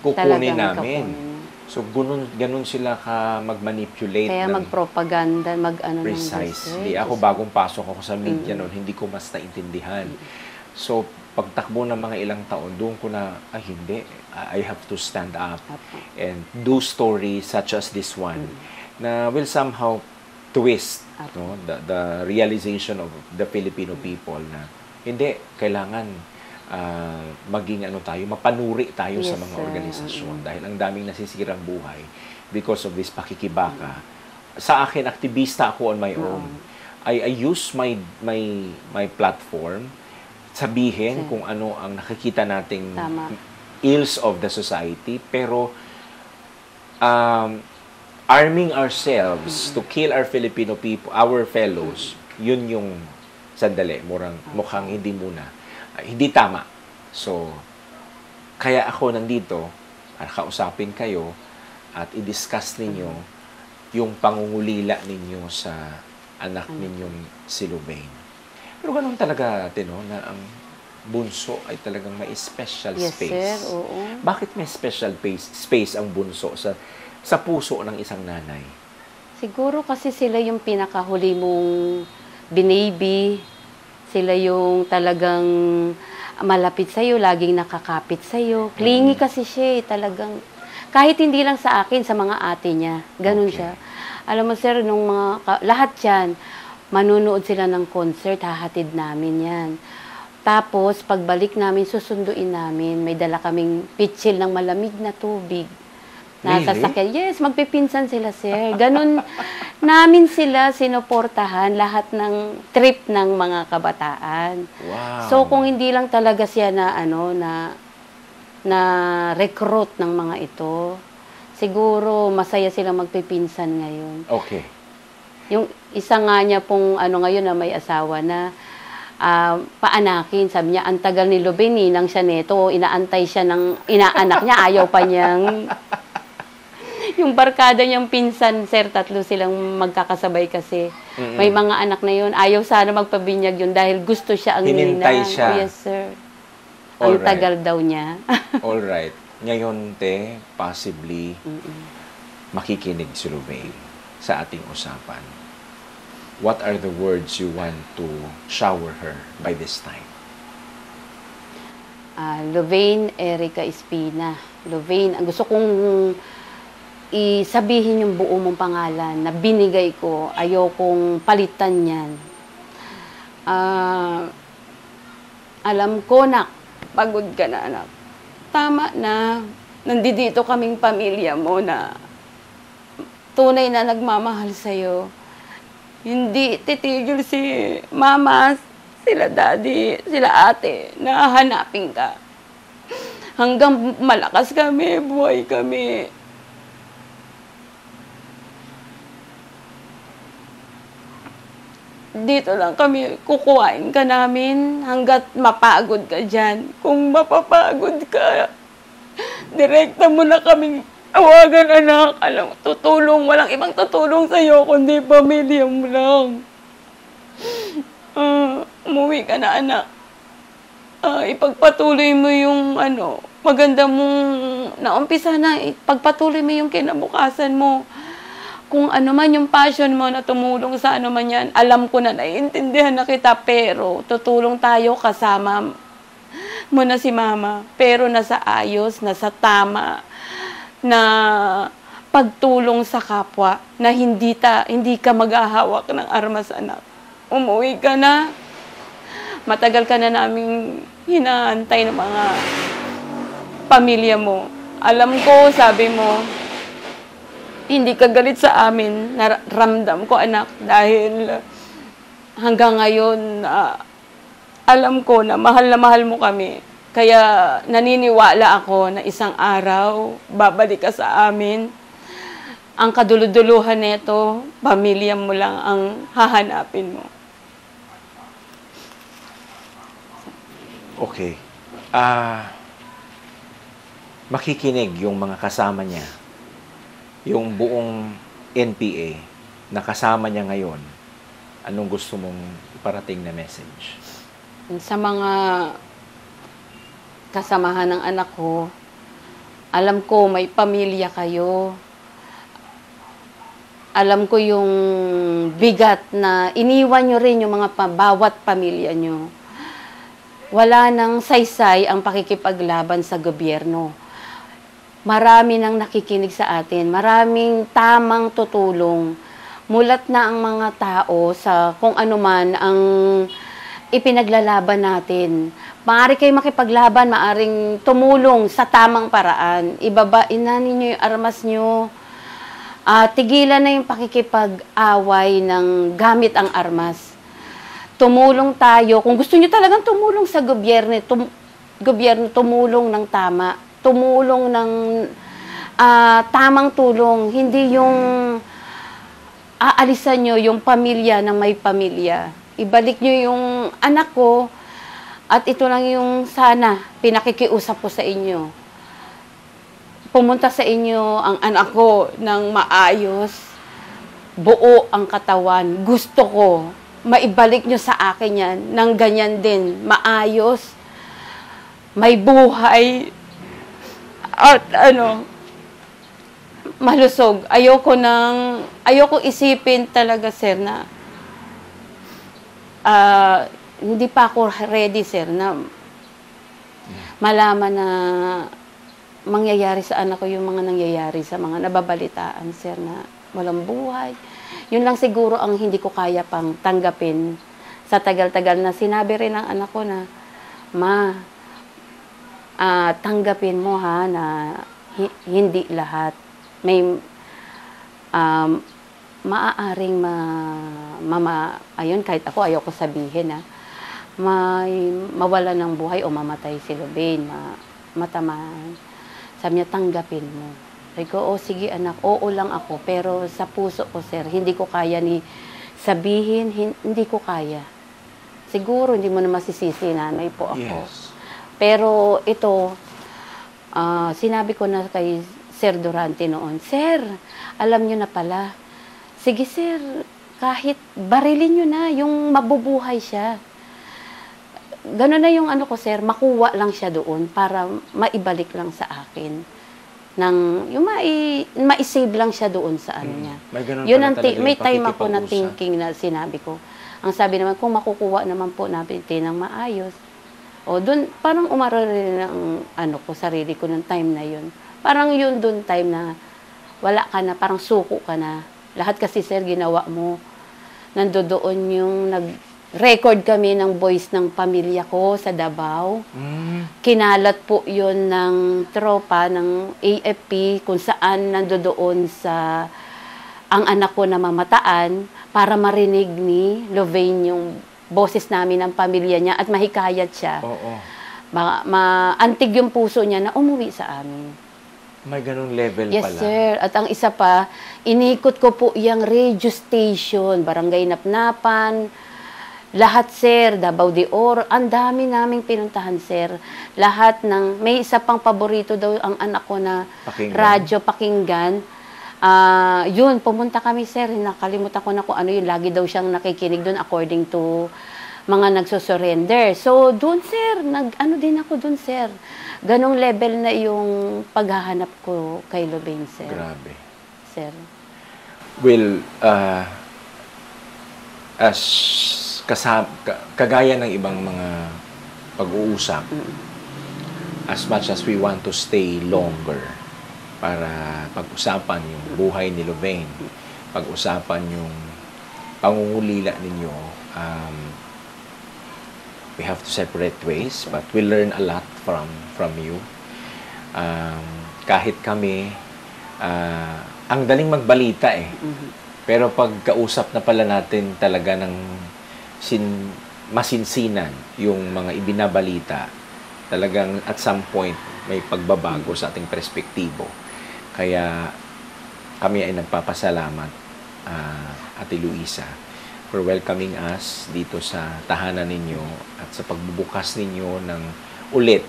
kukunin namin. So, ganun sila mag-manipulate. Kaya magpropaganda, precisely. Ako, bagong pasok ako sa media noon, hindi ko mas naintindihan. So, pagtakbo ng mga ilang taon, doon ko na, ay hindi, I have to stand up Apo. and do stories such as this one na will somehow twist no, the realization of the Filipino people na hindi, kailangan maging ano tayo, mapanuri tayo sa Yes, mga sir. organisasyon dahil ang daming nasisirang buhay because of this pakikibaka. Sa akin, aktivista ako on my own. I use my platform sabihin kung ano ang nakikita nating Tama. ills of the society, pero arming ourselves to kill our Filipino people, our fellows, yun yung sandali, mukhang hindi muna. Hindi tama. So, kaya ako nandito, kausapin kayo at i-discuss ninyo yung pangungulila ninyo sa anak ninyong si Louvain. Pero ganun talaga, no, na ang bunso ay talagang may special Yes, space. sir. Oo. Bakit may special space ang bunso sa puso ng isang nanay? Siguro kasi sila yung pinakahuli mong binaby. Sila yung talagang malapit sa'yo, laging nakakapit sa'yo. Clingy kasi siya talagang. Kahit hindi lang sa akin, sa mga ate niya. Ganun Okay. siya. Alam mo sir, nung lahat yan, manunood sila ng concert, hahatid namin yan. Tapos, pagbalik namin, susunduin namin. May dala kaming pitsil ng malamig na tubig. Nasa Really? sakyan. Yes, magpipinsan sila, sir. Ganun namin sila sinuportahan lahat ng trip ng mga kabataan. Wow. So, kung hindi lang talaga siya na recruit ng mga ito, siguro masaya silang magpipinsan ngayon. Okay. Yung isa nga niya pong ngayon na may asawa na paanakin, sabi niya, ang tagal ni Louvain, ninang siya neto, inaantay siya ng inaanak niya, ayaw pa niyang yung barkada niyang pinsan, sir, tatlo silang magkakasabay kasi. May mga anak na yun, ayaw sana magpabinyag yun dahil gusto siya ang Hinintay ninang. siya. Oh, yes, sir. Ang Alright. tagal daw niya. All right. Ngayon, te, possibly, makikinig si Louvain sa ating usapan. What are the words you want to shower her by this time? Louvain Erica Espina. Louvain, ang gusto kong isabihin yung buo mong pangalan na binigay ko, ayokong palitan yan. Alam ko, nak, pagod ka na, anak. Tama na, nandito kaming pamilya mo na tunay na nagmamahal sa'yo. Hindi titigil si mama, sila daddy, sila ate, na hanapin ka. Hanggang malakas kami, buhay kami. Dito lang kami, kukuhain ka namin hanggat mapagod ka dyan. Kung mapapagod ka, direkta mo na kaming tawagan, anak. Alam, tutulong, walang ibang tutulong sa'yo, kundi pamilya mo lang. Umuwi ka na, anak. Ipagpatuloy mo yung maganda mong naumpisa na, ipagpatuloy mo yung kinabukasan mo. Kung ano man yung passion mo na tumulong sa ano man yan, alam ko na naiintindihan na kita, pero tutulong tayo kasama mo na si mama. Pero nasa ayos, nasa tama, na pagtulong sa kapwa, na hindi ka maghahawak ng armas, anak. Umuwi ka na. Matagal ka na naming hinaantay ng mga pamilya mo. Alam ko, sabi mo, hindi ka galit sa amin. Naramdam ko, anak, dahil hanggang ngayon, alam ko na mahal mo kami. Kaya naniniwala ako na isang araw, babalik ka sa amin. Ang kaduluduluhan nito, pamilya mo lang ang hahanapin mo. Okay. Makikinig yung mga kasama niya. Yung buong NPA na kasama niya ngayon, anong gusto mong iparating na message? Sa mga kasamahan ng anak ko, alam ko may pamilya kayo. Alam ko yung bigat na iniwan nyo rin yung bawat pamilya nyo. wala nang saysay ang pakikipaglaban sa gobyerno. Marami nang nakikinig sa atin, maraming tamang tutulong. Mulat na ang mga tao sa kung ano man ang ipinaglalaban natin. Maaari kayo makipaglaban, maaring tumulong sa tamang paraan. Ibabain na ninyo yung armas nyo. Tigilan na yung pakikipag-away ng gamit ang armas. Tumulong tayo. Kung gusto nyo talagang tumulong sa gobyerno, tumulong ng tama. Tumulong ng tamang tulong. Hindi yung aalisan nyo yung pamilya ng may pamilya. Ibalik nyo yung anak ko at ito lang yung sana pinakikiusap ko sa inyo. Pumunta sa inyo ang anak ko ng maayos, buo ang katawan. Gusto ko maibalik nyo sa akin yan ng ganyan din, maayos, may buhay, at malusog. Ayoko isipin talaga, sir, na hindi pa ako ready, sir, na malaman na mangyayari sa anak ko yung mga nangyayari sa mga nababalitaan, sir, na walang buhay. Yun lang siguro ang hindi ko kaya pang tanggapin sa tagal-tagal na sinabi rin ng anak ko na, Ma, tanggapin mo ha na hindi lahat. May maaaring ayun, kahit ako ayoko sabihin may mawala ng buhay o mamatay si Lubain, matamaan. Sabi niya, tanggapin mo. Sabi ko, sige anak, oo lang ako, pero sa puso ko, sir, hindi ko kaya ni sabihin, hindi ko kaya. Siguro hindi mo na masisisi, nanay po ako. Yes. Pero ito, sinabi ko na kay Sir Durante noon, Sir, alam nyo na pala. Sige, sir, kahit barilin nyo na, yung mabubuhay siya. Gano'n na yung ko, sir, makuha lang siya doon para maibalik lang sa akin. Yung ma-save lang siya doon sa niya. May ganun yun pala talaga may yung time ako na pakikipag-usap. thinking na sinabi ko. Ang sabi naman, kung makukuha naman po natin ng maayos, doon, parang umaral rin ang ko, sarili ko ng time na yun. Parang yun doon time na wala ka na, parang suko ka na. Lahat kasi, sir, ginawa mo. Nandoon yung nag-record kami ng voice ng pamilya ko sa Davao. Kinalat po yun ng tropa, ng AFP, kung saan nandoon sa ang anak ko na mamataan para marinig ni Lubain yung boses namin ng pamilya niya at mahikayat siya. Oo. Maantig yung puso niya na umuwi sa amin. May ganung level Yes, pala. sir. At ang isa pa, inikot ko po yung radio station, Barangay Napnapan, lahat, sir, Davao de Oro, ang dami naming pinuntahan, sir. Lahat may isa pang paborito daw ang anak ko na radyo pakinggan. Yun, pumunta kami, sir. Nakalimutan ko na kung ano yun. Lagi daw siyang nakikinig doon according to mga nagsusurrender. So, doon, sir, din ako doon, sir. Ganong level na yung paghahanap ko kay Lubain, sir. Grabe. Sir. Well, kagaya ng ibang mga pag-uusap, as much as we want to stay longer para pag-usapan yung buhay ni Lubain, pag-usapan yung pangungulila ninyo, we have to separate ways, but we learn a lot from you. Kahit kami, ang daling magbalita pero pagkausap na pala natin talaga ng masinsinan yung mga ibinabalita, talagang at some point may pagbabago sa ating perspektibo. Kaya kami ay nagpapasalamat, Ate Luisa, for welcoming us dito sa tahanan ninyo at sa pagbubukas ninyo ng ulit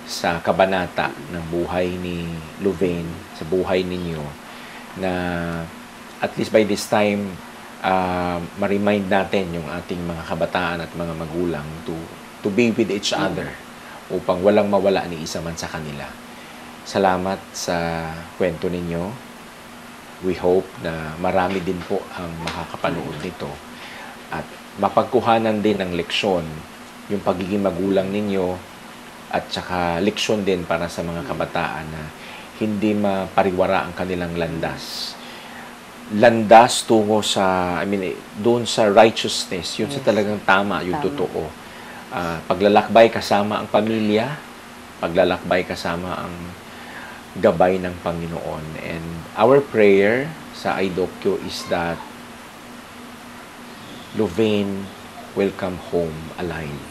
sa kabanata ng buhay ni Lubain, sa buhay ninyo, na at least by this time, ma-remind natin yung ating mga kabataan at mga magulang to be with each other upang walang mawala ni isa man sa kanila. Salamat sa kwento ninyo. We hope na marami din po ang makakapanood nito at mapagkuhanan din ng leksyon yung pagiging magulang ninyo at saka leksyon din para sa mga kabataan na hindi mapariwara ang kanilang landas. Landas tungo sa, doon sa righteousness, yun sa talagang tama, yung totoo. Paglalakbay kasama ang pamilya, paglalakbay kasama ang gabay ng Panginoon. And our prayer sa IDOCU is that Louvain will come home alive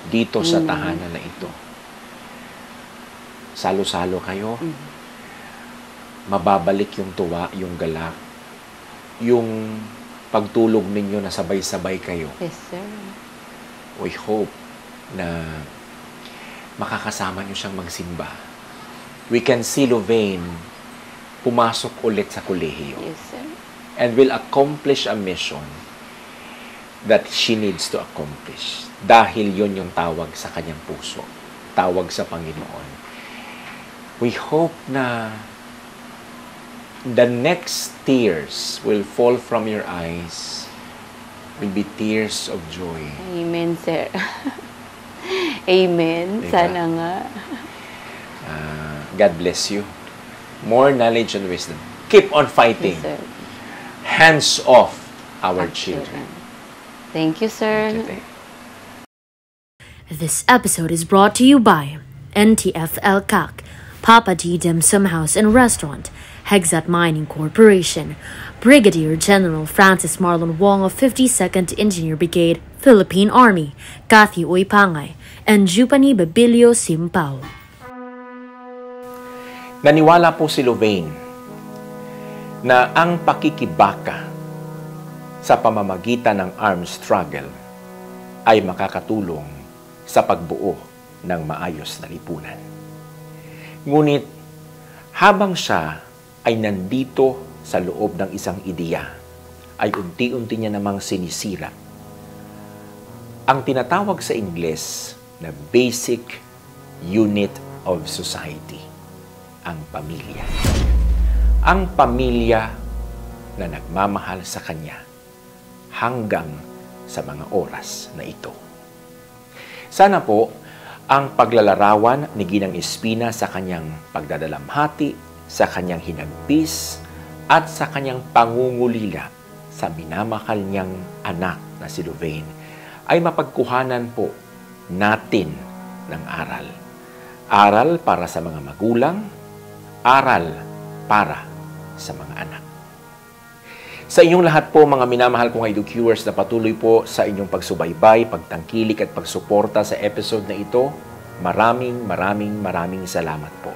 dito sa tahanan na ito. Salo-salo kayo. Mababalik yung tuwa, yung galak, yung pagtulog ninyo na sabay-sabay kayo. Yes, sir. We hope na makakasama nyo siyang magsimba. We can see Louvain pumasok ulit sa kolehiyo. Yes, sir. And will accomplish a mission that she needs to accomplish. Dahil yun yung tawag sa kanyang puso. Tawag sa Panginoon. We hope na the next tears will fall from your eyes will be tears of joy. Amen, sir. Amen. Diba? Sana nga. God bless you. More knowledge and wisdom. Keep on fighting. Yes, sir. Hands off our children. Thank you, sir. Thank you. This episode is brought to you by NTFL CAC, Papa D Dim Sum House and Restaurant, Hexat Mining Corporation, Brigadier General Francis Marlon Wong of 52nd Engineer Brigade, Philippine Army, Kathy Uipangay, and Jupani Babilio Simpao. Naniwala po si Louvain na ang pakikibaka sa pamamagitan ng armed struggle ay makakatulong sa pagbuo ng maayos na lipunan. Ngunit, habang siya ay nandito sa loob ng isang ideya, ay unti-unti niya namang sinisira ang tinatawag sa Ingles na basic unit of society, ang pamilya. Ang pamilya na nagmamahal sa kanya hanggang sa mga oras na ito. Sana po ang paglalarawan ni Ginang Espina sa kanyang pagdadalamhati, sa kanyang hinagpis, at sa kanyang pangungulila sa minamahal niyang anak na si Louvain ay mapagkuhanan po natin ng aral. Aral para sa mga magulang, aral para sa mga anak. Sa inyong lahat po, mga minamahal kong IDOCUers na patuloy po sa inyong pagsubaybay, pagtangkilik at pagsuporta sa episode na ito, maraming salamat po.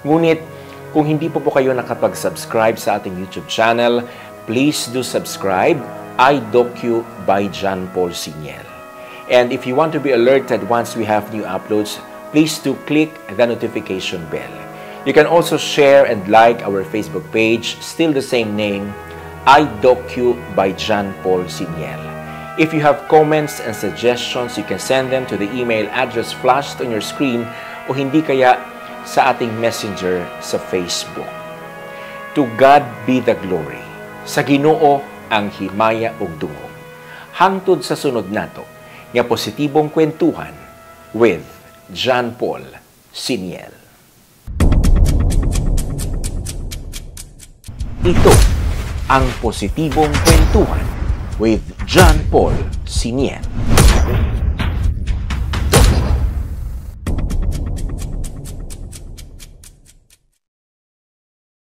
Ngunit, kung hindi po kayo nakapag-subscribe sa ating YouTube channel, please do subscribe, IDOCU by John Paul Siniel. And if you want to be alerted once we have new uploads, please do click the notification bell. You can also share and like our Facebook page, still the same name, IDOCU by John Paul Siniel. If you have comments and suggestions, you can send them to the email address flashed on your screen o hindi kaya sa ating messenger sa Facebook. To God be the glory. Sa Ginoo ang himaya ug dungog. Hangtod sa sunod nato nga positibong kwentuhan with John Paul Siniel. Ito ang positibong kwentuhan with John Paul Siniel.